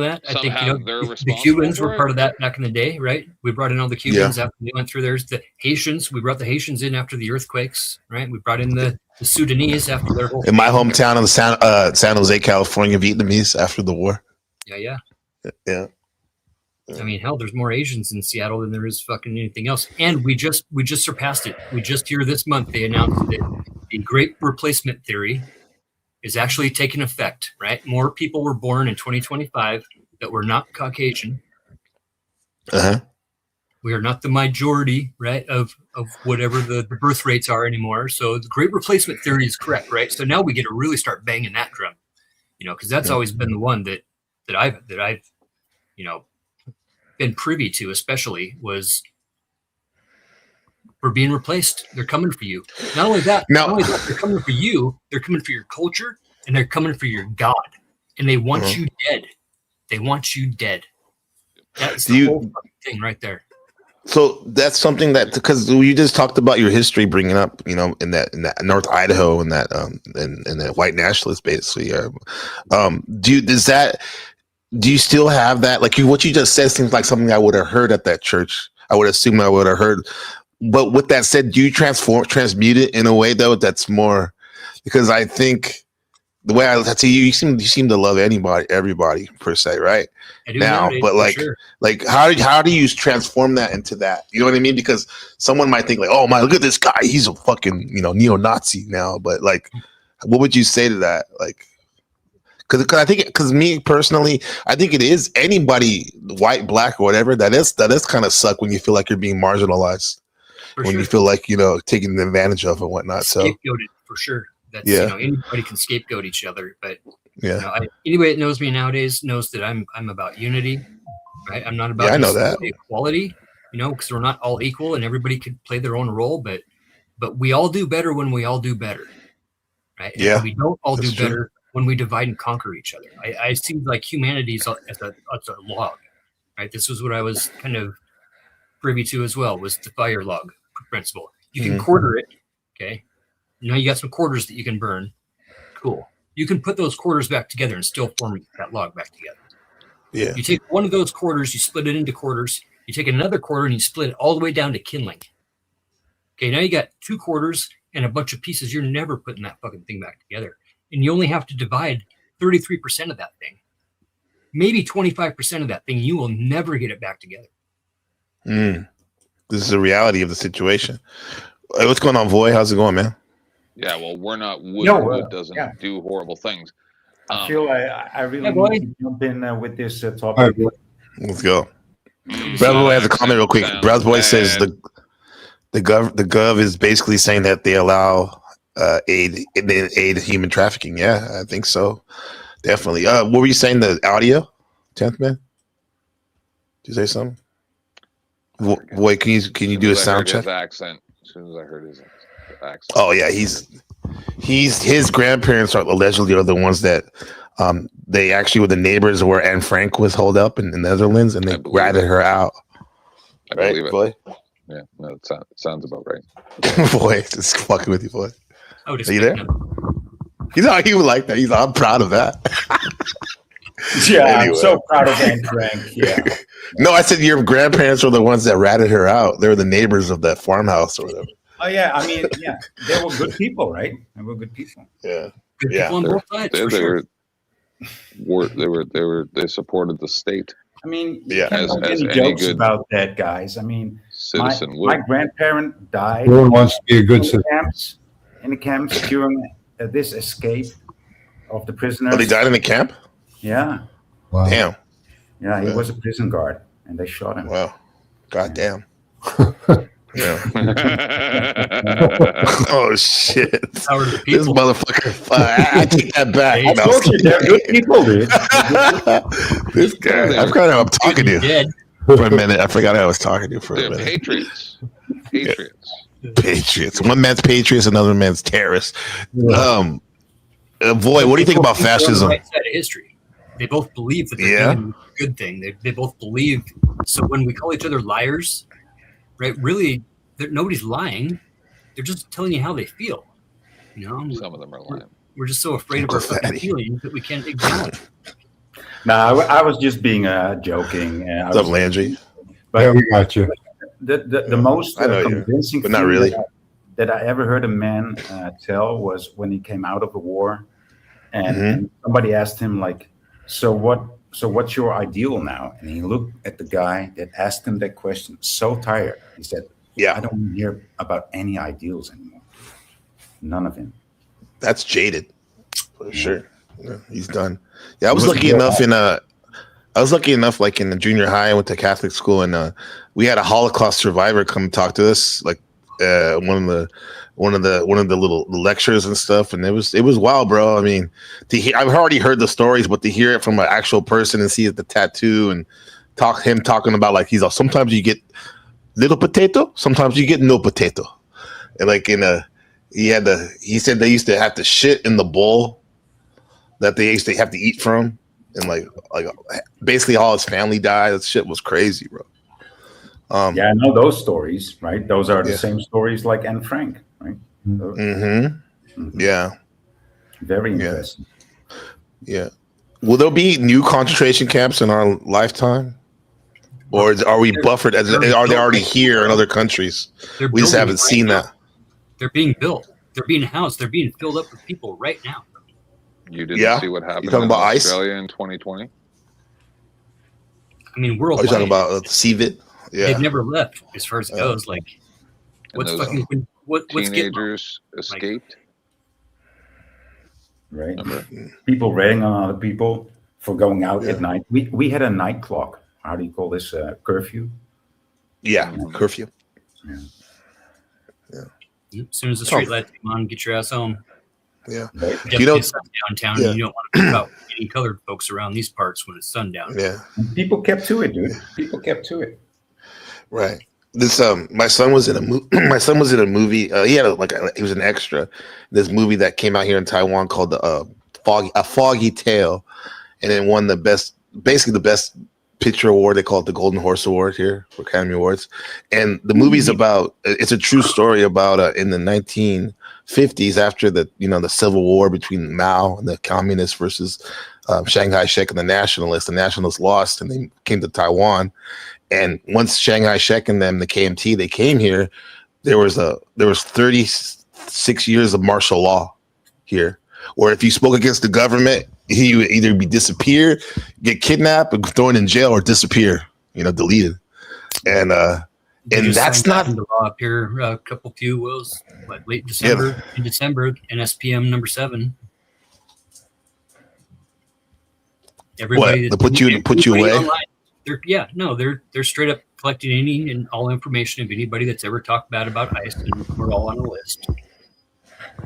that. I think the Cubans were part of that back in the day, right? We brought in all the Cubans after they went through theirs. The Haitians, we brought the Haitians in after the earthquakes, right? We brought in the Sudanese after their whole. In my hometown of San Jose, California, Vietnamese after the war. Yeah. I mean, hell, there's more Asians in Seattle than there is fucking anything else, and we just surpassed it. We just here this month they announced that the Great Replacement Theory is actually taking effect, right? More people were born in 2025 that were not Caucasian. We are not the majority, right, of whatever the birth rates are anymore. So the Great Replacement Theory is correct, right? So now we get to really start banging that drum, because that's always been the one that I've been privy to, especially was we're being replaced. They're coming for you. Not only that, they're coming for you, they're coming for your culture, and they're coming for your God. And they want you dead. They want you dead. That's the whole fucking thing right there. So that's something that, because you just talked about your history bringing up, in that North Idaho and that and that white nationalist basically. Do you still have that? Like what you just said seems like something I would have heard at that church. I would assume I would have heard. But with that said, do you transmute it in a way though that's more? Because I think the way I see you seem to love everybody per se, right? I do now, but like how do you transform that into that? You know what I mean? Because someone might think like, oh my, look at this guy, he's a fucking neo-Nazi now. But like, what would you say to that? Like, because me personally, I think it is anybody, white, black, or whatever. That is kind of suck when you feel like you're being marginalized. You feel like taken advantage of and whatnot. So scapegoated for sure. That's anybody can scapegoat each other, but anybody that knows me nowadays knows that I'm about unity, right? I'm not about I know that. equality, because we're not all equal and everybody could play their own role, but we all do better when we all do better, right? And we don't all do better when we divide and conquer each other. I see like humanity as a log, right? This was what I was kind of privy to as well, was the fire log principle. You can quarter it, okay? Now you got some quarters that you can burn. Cool. You can put those quarters back together and still form that log back together. Yeah. You take one of those quarters, you split it into quarters. You take another quarter and you split it all the way down to kindling. Okay, now you got 2 quarters and a bunch of pieces. You're never putting that fucking thing back together. And you only have to divide 33% of that thing. Maybe 25% of that thing. You will never get it back together. This is the reality of the situation. Hey, what's going on, Voy? How's it going, man? Yeah, well, we're not wood. Wood doesn't do horrible things. I feel I really need to jump in with this topic. Let's go. Brother Boy has a comment real quick. Brother Boy says the gov is basically saying that they allow aid human trafficking. Yeah, I think so. Definitely. What were you saying? The audio, 10th man? Did you say something? Boy, can you do a sound check? His accent. As soon as I heard his accent. Oh yeah, his grandparents are allegedly the ones that they actually were the neighbors where Anne Frank was holed up in the Netherlands, and they ratted her out. I believe it. Boy? Yeah, no, it sounds about right. Boy, just fucking with you, boy. Are you there? He would like that. I'm proud of that. Yeah, anyway. I'm so proud of Anne Frank. Yeah. No, I said your grandparents were the ones that ratted her out. They were the neighbors of that farmhouse or whatever. Oh yeah, I mean, yeah, they were good people, right? They were good people. Yeah, good people on both sides. They supported the state. I mean, you can't make any jokes about that, guys. I mean, my grandparent died. No one wants to be a good citizen. In the camps during this escape of the prisoners. Oh, they died in the camp? Yeah. Wow. Damn. Yeah, he was a prison guard, and they shot him. Wow. God damn. Yeah. Oh shit! This motherfucker. I take that back. I told you they're good people, dude. This guy. I forgot how I'm talking to you for a minute. I forgot I was talking to you for a minute. Patriots. Patriots. One man's patriots, another man's terrorists. Boy, what do you think about fascism? Right side of history. They both believe that they're doing a good thing. They both believe. So when we call each other liars, right? Really, nobody's lying. They're just telling you how they feel. Some of them are lying. We're just so afraid of our fucking feelings that we can't acknowledge. No, I was just being joking. What's up, Landry? Yeah, we got you. The most convincing but not really. that I ever heard a man tell was when he came out of a war, and somebody asked him like, "So what's your ideal now?" And he looked at the guy that asked him that question, so tired. He said, "Yeah, I don't want to hear about any ideals anymore. None of him." That's jaded, for sure. Yeah, he's done. Yeah, I was lucky enough like in the junior high. I went to Catholic school, and we had a Holocaust survivor come talk to us, like one of the little lectures and stuff, and it was wild, bro. I mean, I've already heard the stories, but to hear it from an actual person and see the tattoo and talking about like sometimes you get little potato, sometimes you get no potato, and like he said they used to have to shit in the bowl that they used to have to eat from, and like basically all his family died. That shit was crazy, bro. Yeah, I know those stories, right? Those are the same stories like Anne Frank, right? Yeah. Very interesting. Yeah. Will there be new concentration camps in our lifetime? Or are we buffered? Are they already here in other countries? We just haven't seen that. They're being built. They're being housed. They're being filled up with people right now. You didn't see what happened in Australia in 2020? I mean, worldwide. Are you talking about CVID? Yeah. They've never left as far as it goes. Like, what's teenagers escaped? Right. People ratting on other people for going out at night. We had a night clock. How do you call this? Curfew? Yeah, curfew. Yeah. As soon as the street lights come on, get your ass home. Yeah. You know, downtown, and you don't want to pick out any colored folks around these parts when it's sundown. Yeah. People kept to it, dude. People kept to it. Right. This my son was in a my son was in a movie. He had he was an extra. This movie that came out here in Taiwan called the Foggy Tale, and it won the best picture award. They call it the Golden Horse Award here for Academy Awards. And the movie's about, it's a true story about in the 1950s, after the Civil War between Mao and the communists versus Shanghai Shek and the nationalists. The nationalists lost and they came to Taiwan. And once Shanghai Shek and them, the KMT, they came here, there was 36 years of martial law here, where if you spoke against the government, he would either be disappeared, get kidnapped, and thrown in jail, or disappear, deleted. And that's not the law up here. A few late December, in December, NSPM number 7. Everybody what? Put you away. Online, they're straight up collecting any and all information of anybody that's ever talked bad about ICE, and we're all on a list.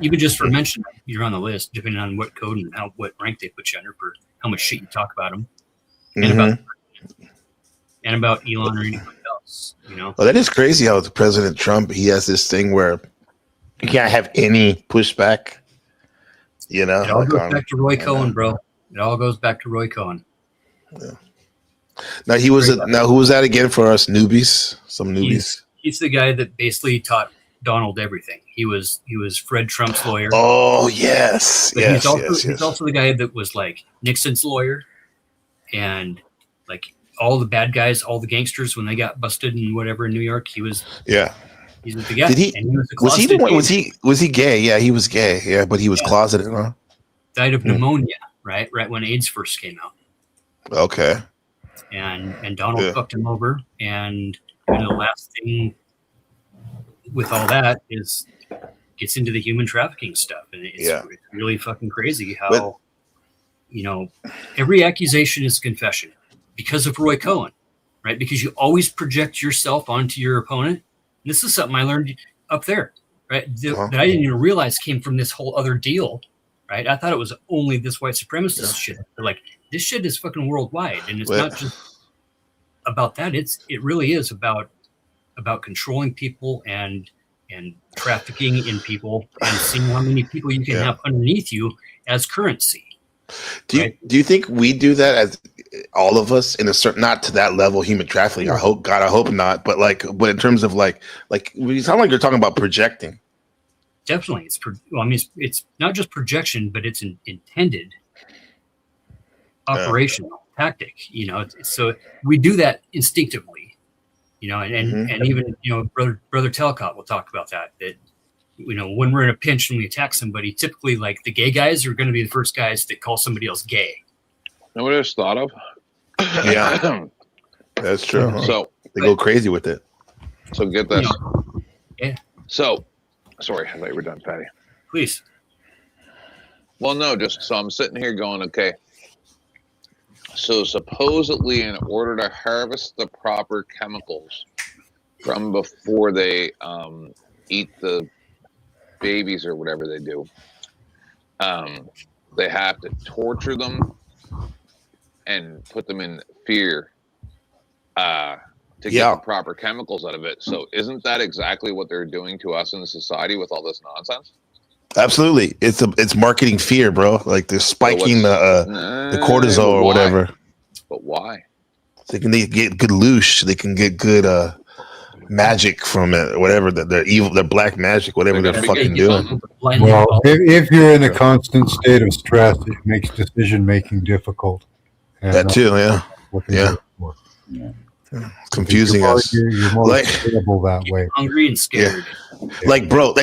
Even just for mention, you're on the list, depending on what code and what rank they put you under for how much shit you talk about them, and about Elon or anybody else. Well, that is crazy how President Trump, he has this thing where you can't have any pushback. It all goes back to Roy Cohen, bro. It all goes back to Roy Cohen. Yeah. Now who was that again for us newbies? Some newbies. He's the guy that basically taught Donald everything. He was Fred Trump's lawyer. Oh yes, but yes, he's also the guy that was like Nixon's lawyer, and like all the bad guys, all the gangsters when they got busted and whatever in New York. He was the guy. Did he? And he was he gay? Yeah, he was gay. Yeah, but he was closeted, huh? Died of pneumonia, right when AIDS first came out. Okay. And Donald fucked him over, and the last thing with all that is gets into the human trafficking stuff, and it's really fucking crazy how every accusation is a confession because of Roy Cohen, right? Because you always project yourself onto your opponent. And this is something I learned up there, right? That I didn't even realize came from this whole other deal, right? I thought it was only this white supremacist shit. They're like, this shit is fucking worldwide, and it's not just about that. It really is about controlling people and trafficking in people and seeing how many people you can have underneath you as currency. Do you think we do that, as all of us, in a certain, not to that level, human trafficking? I hope not. But in terms of like you sound like you're talking about projecting. Definitely, it's not just projection, but it's an intended operational tactic. So we do that instinctively. And even brother Telcott will talk about that when we're in a pinch and we attack somebody, typically like the gay guys are going to be the first guys that call somebody else gay. Know what I just thought of? Yeah, that's true. So they go crazy with it. So get this. Yeah. So, sorry, I thought you were done, Patty. Please. Well, no, so I'm sitting here going, okay. So supposedly, in order to harvest the proper chemicals from before they eat the babies or whatever they do, they have to torture them and put them in fear to get the proper chemicals out of it. So isn't that exactly what they're doing to us in the society with all this nonsense? Absolutely. It's marketing fear, bro. Like they're spiking the cortisol or whatever. But why? They get good loosh. They can get good magic from it, or whatever. They're evil. They're black magic. Whatever they're fucking doing. Well, if you're in a constant state of stress, it makes decision making difficult. And that too, yeah. It's confusing us. You're more stable that way. Hungry and scared. Like, bro,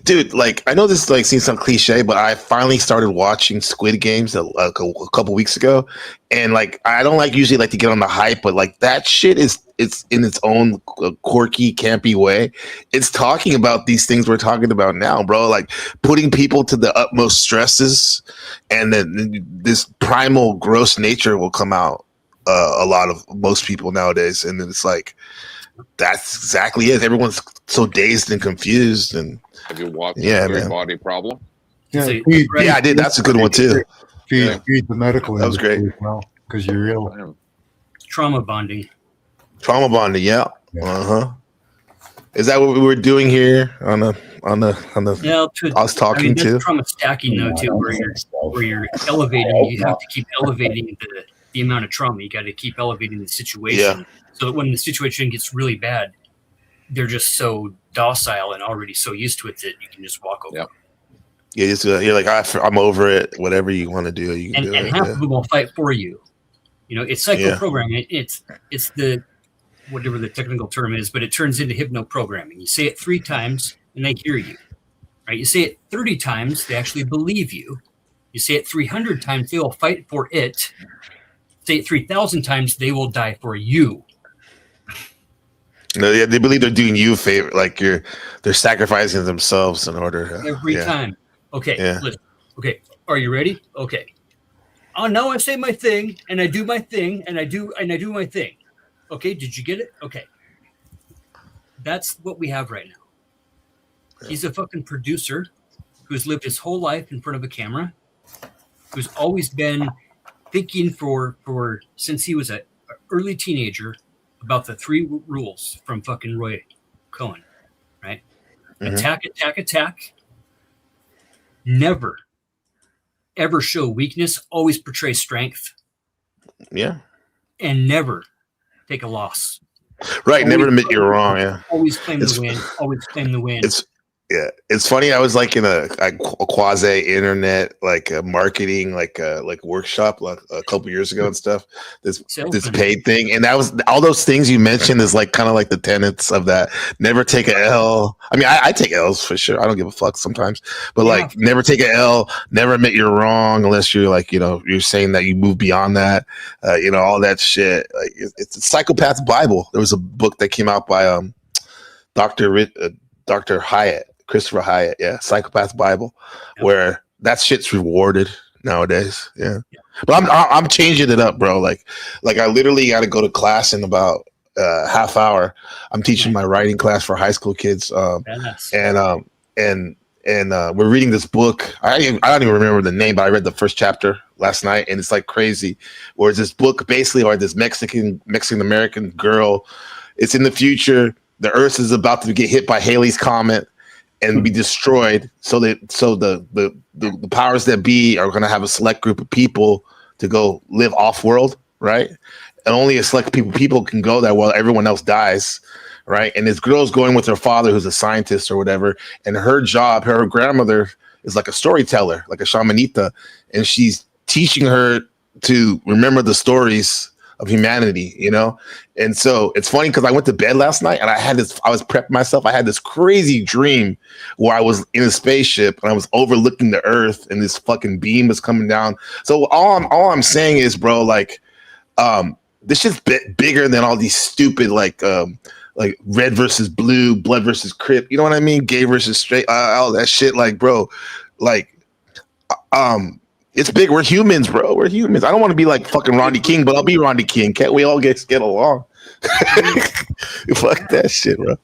dude, like, I know this seems some cliche, but I finally started watching Squid Games a couple weeks ago, and I don't usually to get on the hype, but that shit it's in its own quirky, campy way. It's talking about these things we're talking about now, bro. Like putting people to the utmost stresses, and then this primal, gross nature will come out. A lot of most people nowadays, and it's that's exactly it. Everyone's so dazed and confused. And have you watched Great Body Problem? Yeah, I did. That's a good one too. Feed the medical That was great. industry as well, because you're ill. Trauma bonding. Trauma bonding, yeah. Is that what we were doing here on the us talking that's too? trauma stacking though too, where you're elevating. You have to keep elevating the amount of trauma. You got to keep elevating the situation, so that when the situation gets really bad, they're just so docile and already so used to it that you can just walk over. Yep. Yeah, you're like, I'm over it. Whatever you want to do, you can do and it. half of them will fight for you. It's psycho programming. It's the whatever the technical term is, but it turns into hypno programming. You say it 3 times and they hear you, right? You say it 30 times, they actually believe you. You say it 300 times, they will fight for it. Say it 3,000 times, they will die for you. No, they believe they're doing you a favor, like they're sacrificing themselves in order. Every time. Okay, listen. Okay, are you ready? Okay. Oh, now I say my thing, and I do my thing, and I do my thing. Okay, did you get it? Okay. That's what we have right now. He's a fucking producer who's lived his whole life in front of a camera, who's always been thinking for since he was an early teenager about the 3 rules from fucking Roy Cohen, right? Attack, attack, attack. Never, ever show weakness. Always portray strength. Yeah. And never take a loss. Right. Never admit you're wrong. Yeah. Always claim the win. Always claim the win. It's funny. I was like in a quasi internet marketing workshop a couple years ago and stuff. This paid thing, and that was all those things you mentioned is kind of like the tenets of that. Never take an L. I mean, I take L's for sure. I don't give a fuck sometimes, but never take an L. Never admit you're wrong unless you're you're saying that you move beyond that. All that shit. It's a psychopath's Bible. There was a book that came out by Dr. Hyatt. Christopher Hyatt, Psychopath's Bible, where that shit's rewarded nowadays. Yeah. But I'm changing it up, bro. Like I literally got to go to class in about half hour. I'm teaching my writing class for high school kids, and we're reading this book. I don't even remember the name, but I read the first chapter last night, and it's like crazy. Where it's this book basically, or this Mexican American girl. It's in the future. The Earth is about to get hit by Halley's Comet and be destroyed. So the powers that be are going to have a select group of people to go live off world, right? And only a select people can go there while everyone else dies, right? And this girl's going with her father, who's a scientist or whatever. And her job, her grandmother is like a storyteller, like a shamanita, and she's teaching her to remember the stories of humanity, And so it's funny because I went to bed last night and I was prepping myself. I had this crazy dream where I was in a spaceship and I was overlooking the Earth and this fucking beam was coming down. So all I'm saying is, bro, this shit's bigger than all these stupid like red versus blue, blood versus crip. You know what I mean? Gay versus straight, all that shit. It's big. We're humans, bro. We're humans. I don't want to be like fucking Rodney King, but I'll be Rodney King. Can't we all get along? Fuck that shit, bro.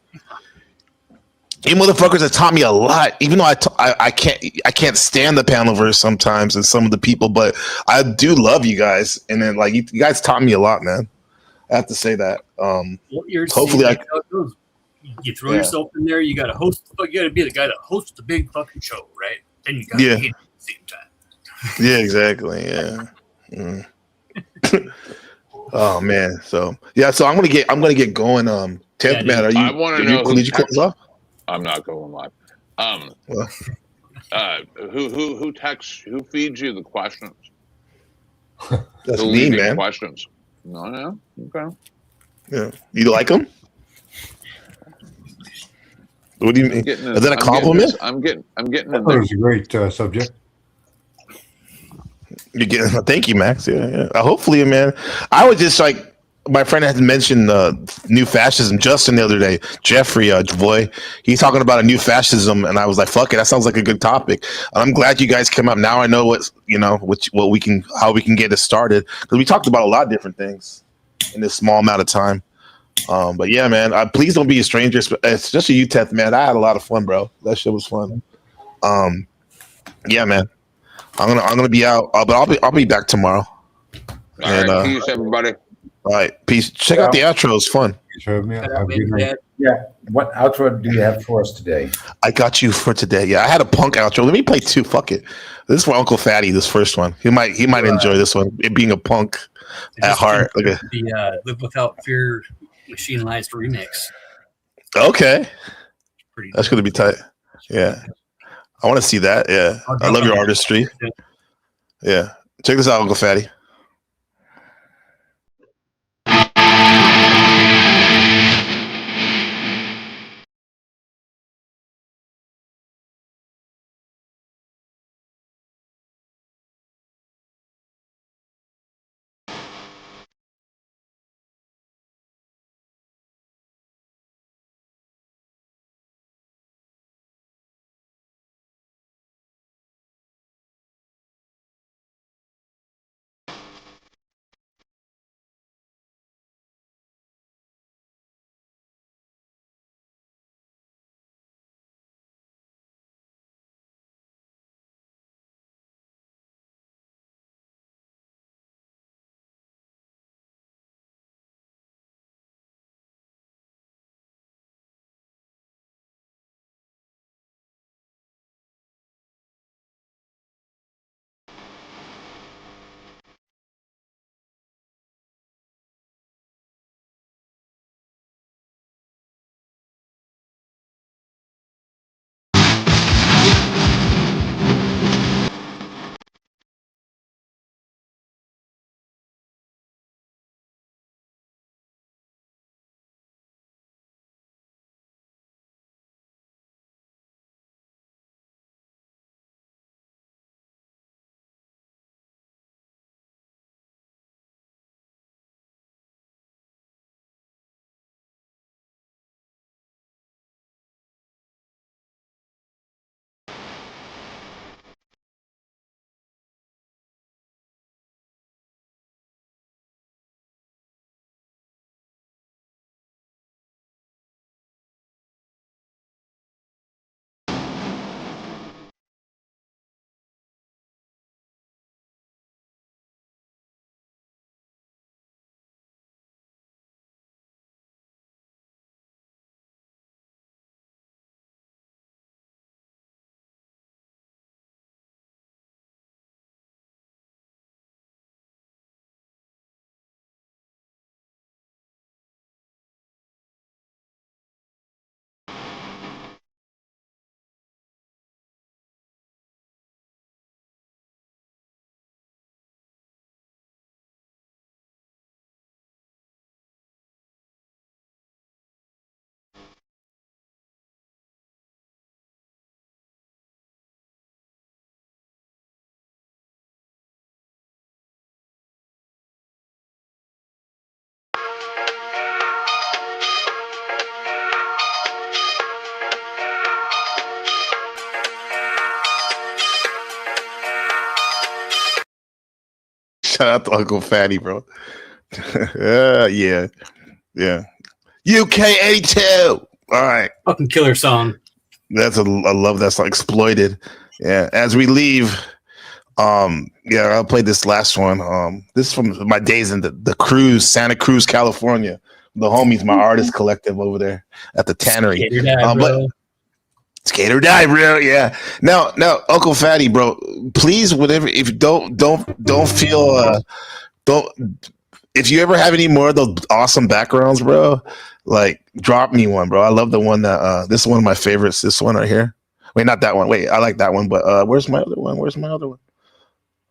You motherfuckers have taught me a lot, even though I can't stand the Panelverse sometimes and some of the people, but I do love you guys. And then you guys taught me a lot, man. I have to say that. Hopefully, you throw yourself in there. You got to host. You got to be the guy that hosts the big fucking show, right? Then you got to hate at the same time. Yeah, exactly. Yeah. Oh man. So I'm gonna get going. 10th man, are you? I want to know. Did you close off? I'm not going live. Who texts? Who feeds you the questions? That's me, man. Questions. No. Okay. Yeah. You like them? What do you mean? Is that a compliment? I'm getting. That was a great subject. Thank you, Max. Yeah. Hopefully, man. I was just my friend had mentioned new fascism. Justin the other day, Jeffrey Javoy, he's talking about a new fascism, and I was like, "Fuck it, that sounds like a good topic." And I'm glad you guys came up. Now I know how we can get it started, because we talked about a lot of different things in this small amount of time. But yeah, man, please don't be a stranger, especially you, Teth, man. I had a lot of fun, bro. That shit was fun. Yeah, man. I'm gonna be out, but I'll be back tomorrow. All right, peace, everybody. All right, peace. Check out the outro; it's fun. Yeah. What outro do you have for us today? I got you for today. Yeah, I had a punk outro. Let me play two. Fuck it. This is for Uncle Fatty. This first one. He might enjoy this one. It being a punk at heart. The Live Without Fear machinized remix. Okay, that's gonna be tight. Yeah, I want to see that. Yeah, I love your artistry. Yeah, check this out, Uncle Fatty. Shout out to Uncle Fatty, bro. Yeah. UK 82. All right. Fucking killer song. I love that song. Exploited. Yeah. As we leave, I'll play this last one. This is from my days in the cruise, Santa Cruz, California. The homies, my artist collective over there at the tannery. Skater die, bro. Skate or die, bro. Yeah. Now, Uncle Fatty, bro. Please, whatever. If you don't feel if you ever have any more of those awesome backgrounds, bro, like drop me one, bro. I love the one that this is one of my favorites. This one right here. Wait, not that one. Wait, I like that one, but where's my other one?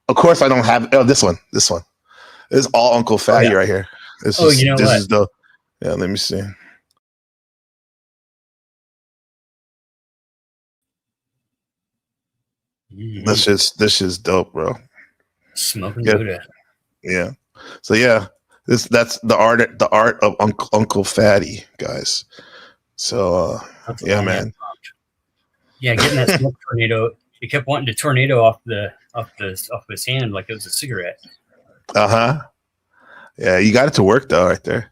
Of course, I don't have this one. This is all Uncle Fatty right here. This is dope. Yeah, let me see. This is dope, bro. Smoking Buddha. Yeah. So yeah, that's the art of Uncle Fatty, guys. So yeah, man. Yeah, getting that smoke tornado. He kept wanting to tornado off his hand like it was a cigarette. Yeah, you got it to work though, right there.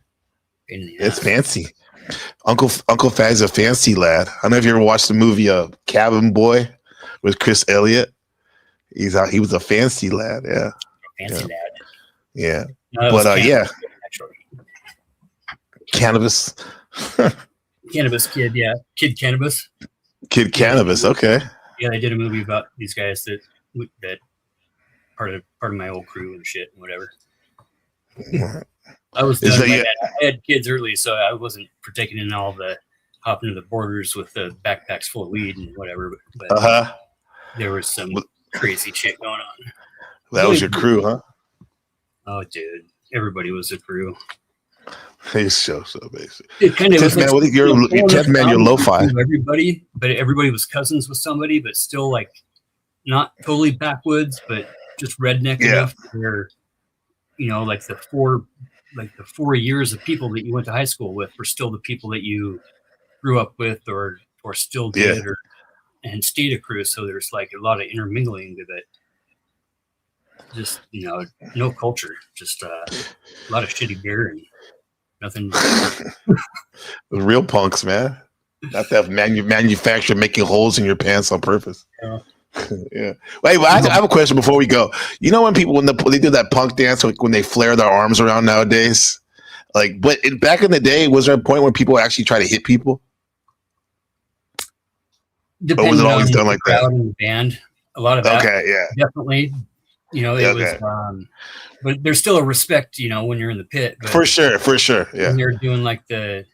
It's fancy. Uncle Fatty's a fancy lad. I don't know if you ever watched the movie Cabin Boy with Chris Elliott. He's out. He was a fancy lad. Yeah. Fancy lad. Yeah. No, But yeah. Actually. Cannabis. Cannabis Kid, yeah. Kid Cannabis. Kid Cannabis, okay. Yeah, they did a movie about these guys that part of my old crew and shit and whatever. I was done by that. I had kids early, so I wasn't partaking in all the hopping to the borders with the backpacks full of weed and whatever. But there was some crazy shit going on. That was your crew, huh? Oh, dude, everybody was a crew. He's so basic. It kind of was man, like, you're lo-fi. Everybody, but everybody was cousins with somebody, but still like not totally backwoods, but just redneck enough where, you know, like the 4 years of people that you went to high school with were still the people that you grew up with or still did and stayed a crew. So there's like a lot of intermingling with it. Just, you know, no culture, just a lot of shitty beer and nothing. Real punks, man. Not that manufacturer making holes in your pants on purpose. Yeah. Wait, I have a question before we go. You know when people they do that punk dance when they flare their arms around nowadays? Like, but back in the day, was there a point where people actually try to hit people? Depending or was it always done like that? And the band, a lot of that. Okay, yeah, definitely. You know, it was, but there's still a respect, you know, when you're in the pit. But for sure, yeah. When you're doing like the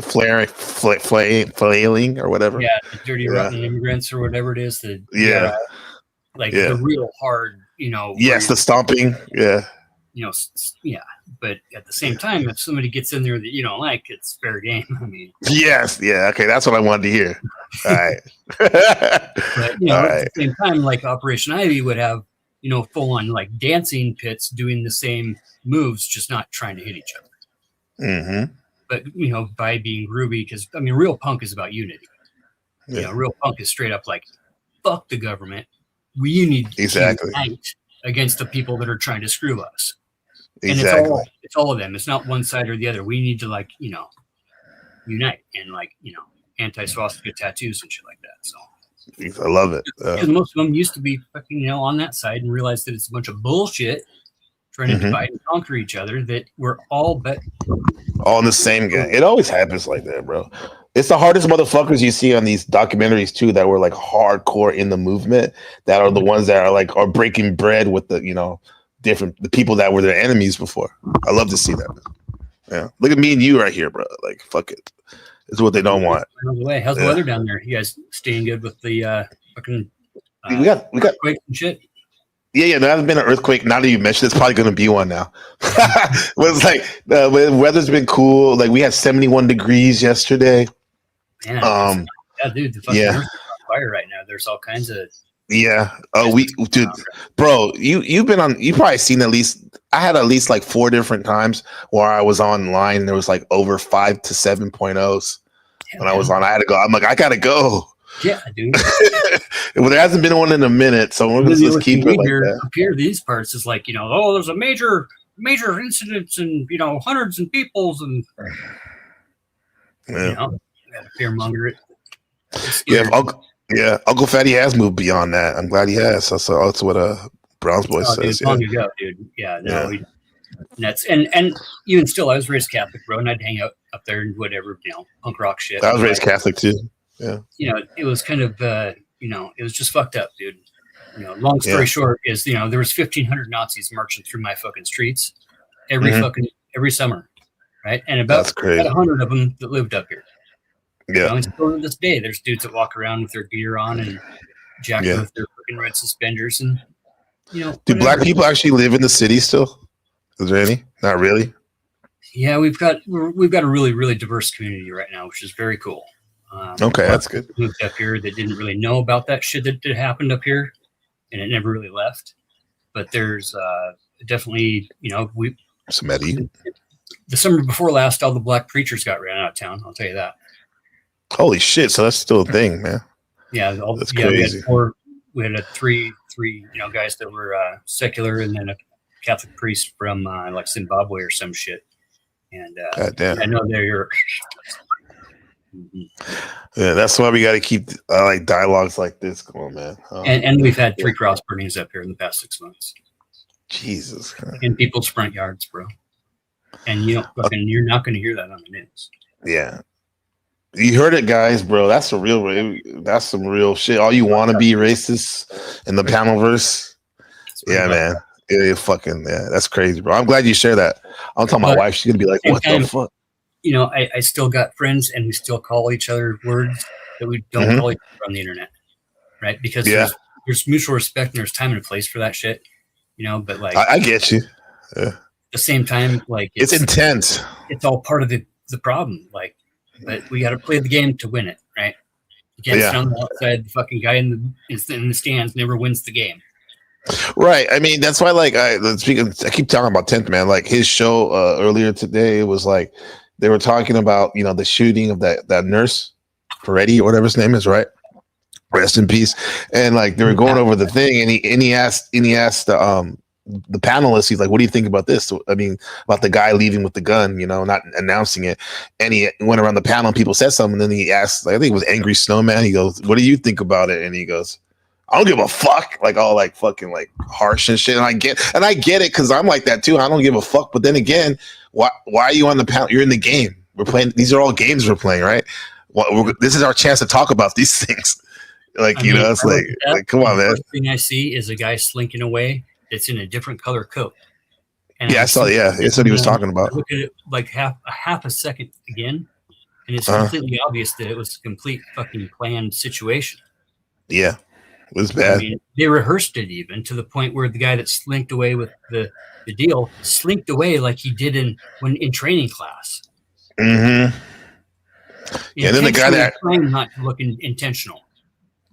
flailing or whatever. Yeah, the dirty rotten immigrants or whatever it is. The real hard, you know. Yes, the stomping. Yeah. You know, yeah. But at the same time, if somebody gets in there that you don't like, it's fair game. I mean. Yes. Yeah. Okay, that's what I wanted to hear. All right. But you know, at the same time, like Operation Ivy would have, you know, full on like dancing pits doing the same moves, just not trying to hit each other. Mm-hmm. But, you know, by being groovy, because, I mean, real punk is about unity. Yeah. You know, real punk is straight up like, fuck the government. We need to unite against the people that are trying to screw us. Exactly. And it's all of them. It's not one side or the other. We need to, like, you know, unite and, like, you know, anti-swastika tattoos and shit like that. So I love it. Because most of them used to be fucking, you know, on that side and realized that it's a bunch of bullshit trying to divide and conquer each other, that we're all in the same game. It always happens like that, bro. It's the hardest motherfuckers you see on these documentaries too, that were like hardcore in the movement, that are the ones that are breaking bread with the, you know, the people that were their enemies before. I love to see that. Yeah. Look at me and you right here, bro. Like, fuck it. It's what they don't want. How's the weather down there? You guys staying good with the fucking we got earthquake and shit? Yeah, there hasn't been an earthquake. Now that you mentioned, it's probably going to be one now. It's like the weather's been cool. Like we had 71 degrees yesterday. Man, yeah, dude, the fucking earth is on fire right now. There's all kinds of dude, bro, you've been on. You probably seen I had at least like 4 different times where I was online and there was like over 5 to 7.0s when I was on. I had to go. I'm like, I gotta go. Yeah, dude. Well, there hasn't been one in a minute, so we're just keep it like that. Up here, these parts is like, you know, oh, there's a major incidents and, you know, hundreds and peoples and you know, gotta fearmonger it. Uncle Fatty has moved beyond that. I'm glad he has. That's what Brown's boy says. Dude, long ago, dude. Yeah, no, nuts. And even still, I was raised Catholic, bro, and I'd hang out up there and whatever, you know, punk rock shit. I was raised Catholic too. Yeah. You know, it was kind of, you know, it was just fucked up, dude. You know, long story short is, you know, there was 1,500 Nazis marching through my fucking streets every summer, right? And about 100 of them that lived up here. Yeah. You know, and still to this day, there's dudes that walk around with their gear on and jacked with their fucking red suspenders, and you know. Do black people actually live in the city still? Is there any? Not really. Yeah, we've got a really, really diverse community right now, which is very cool. Okay, that's good. Moved up here that didn't really know about that shit that happened up here, and it never really left. But there's definitely, you know, the summer before last, all the black preachers got ran out of town. I'll tell you that. Holy shit! So that's still a thing, man. Yeah, that's crazy. We had three, you know, guys that were secular, and then a Catholic priest from like Zimbabwe or some shit. And God damn. I know they're Yeah, that's why we got to keep like dialogues like this going, man. And we've had 3 cross burnings up here in the past 6 months. Jesus Christ. In people's front yards, bro. And you're not going to hear that on the news. Yeah. You heard it, guys, bro. That's some real shit. All you want to be racist in the panelverse. Yeah, man. That's crazy, bro. I'm glad you share that. I'm telling my wife, she's gonna be like, what the fuck? You know, I still got friends and we still call each other words that we don't call each other on the internet. Right? Because there's mutual respect and there's time and a place for that shit. You know, but like I get you. Yeah. At the same time, like it's intense. It's all part of the problem. Like, but we got to play the game to win it, right? You can't sit on the outside. The fucking guy in the stands never wins the game. Right. I mean, that's why. Like, I keep talking about 10th Man. Like his show earlier today, it was like they were talking about the shooting of that nurse, Peretti or whatever his name is, right? Rest in peace. And like they were going over the thing, and he asked the panelists, he's like, what do you think about this? I mean, about the guy leaving with the gun, not announcing it. And he went around the panel and people said something. And then he asked, I think it was Angry Snowman. He goes, what do you think about it? And he goes, I don't give a fuck. Like all like fucking like harsh and shit. And I get it because I'm like that too. I don't give a fuck. But then again, why are you on the panel? You're in the game. We're playing. These are all games we're playing, right? This is our chance to talk about these things. Like, it's like, come on, man. The first thing I see is a guy slinking away. It's in a different color coat. And I saw. Yeah, that's what he was talking about. Look at it like half a second again, and it's completely obvious that it was a complete fucking planned situation. Yeah, it was bad. I mean, they rehearsed it even to the point where the guy that slinked away with the deal slinked away like he did in training class. Mm-hmm. And then the guy that not looking intentional,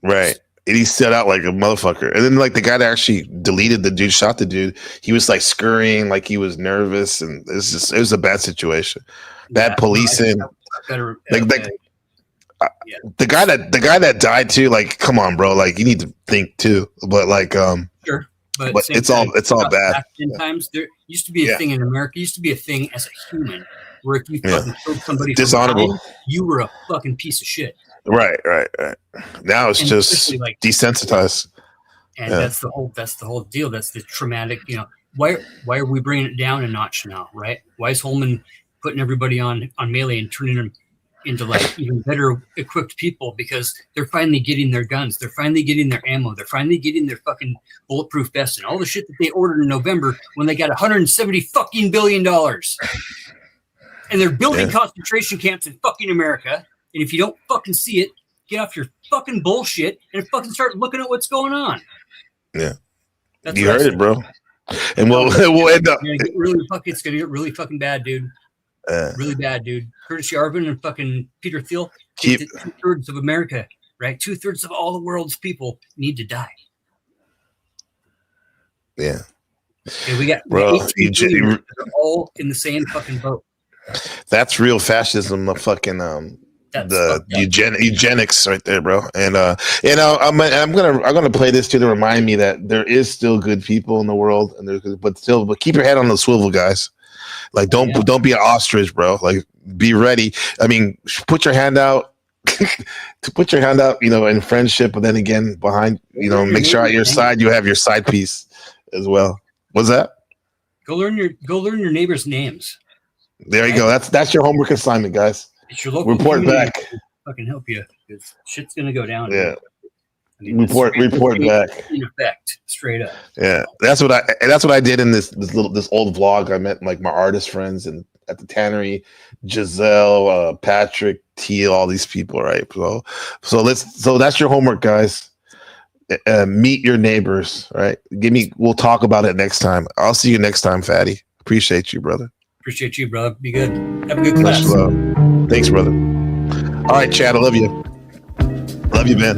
right? And he set out like a motherfucker. And then like the guy that actually deleted the dude, shot the dude, he was like scurrying, like he was nervous, and it was a bad situation. Bad policing. The guy that died too, like, come on, bro. Like you need to think too. But like sure. But it's all bad. Back 10 times there used to be a thing in America, used to be a thing as a human where if you fucking killed somebody dishonorable, behind, you were a fucking piece of shit. Right. Now it's just like, desensitized, and that's the whole deal. That's the traumatic. Why are we bringing it down a notch now? Right? Why is Holman putting everybody on Melee and turning them into like even better equipped people because they're finally getting their guns, they're finally getting their ammo, they're finally getting their fucking bulletproof vests and all the shit that they ordered in November when they got $170 billion, and they're building concentration camps in fucking America. And if you don't fucking see it, get off your fucking bullshit and fucking start looking at what's going on. Yeah. You heard it, bro. And we'll end up. It's gonna get really fucking bad, dude. Really bad, dude. Curtis Yarvin and fucking Peter Thiel. 2/3 of America, right? 2/3 of all the world's people need to die. Yeah. And we got they're all in the same fucking boat. That's real fascism. The fucking the eugenics right there, bro. And I'm gonna play this too to remind me that there is still good people in the world, and but keep your head on the swivel, guys. Like don't be an ostrich, bro. Like be ready. I mean, put your hand out. In friendship, but then again, behind, make sure at your side you have your side piece as well. What's that? Go learn your neighbors' names. There you go. That's your homework assignment, guys. It's your local report back. Fucking help you. Because shit's gonna go down. Yeah. I mean, report back. In effect, straight up. Yeah, that's what I did in this old vlog. I met like my artist friends and at the tannery, Giselle, Patrick, Teal, all these people, right? So that's your homework, guys. Meet your neighbors, right? We'll talk about it next time. I'll see you next time, Fatty. Appreciate you, brother. Appreciate you, brother. Be good. Have a good class. Much love. Thanks, brother. All right, Chad. I love you. Love you, man.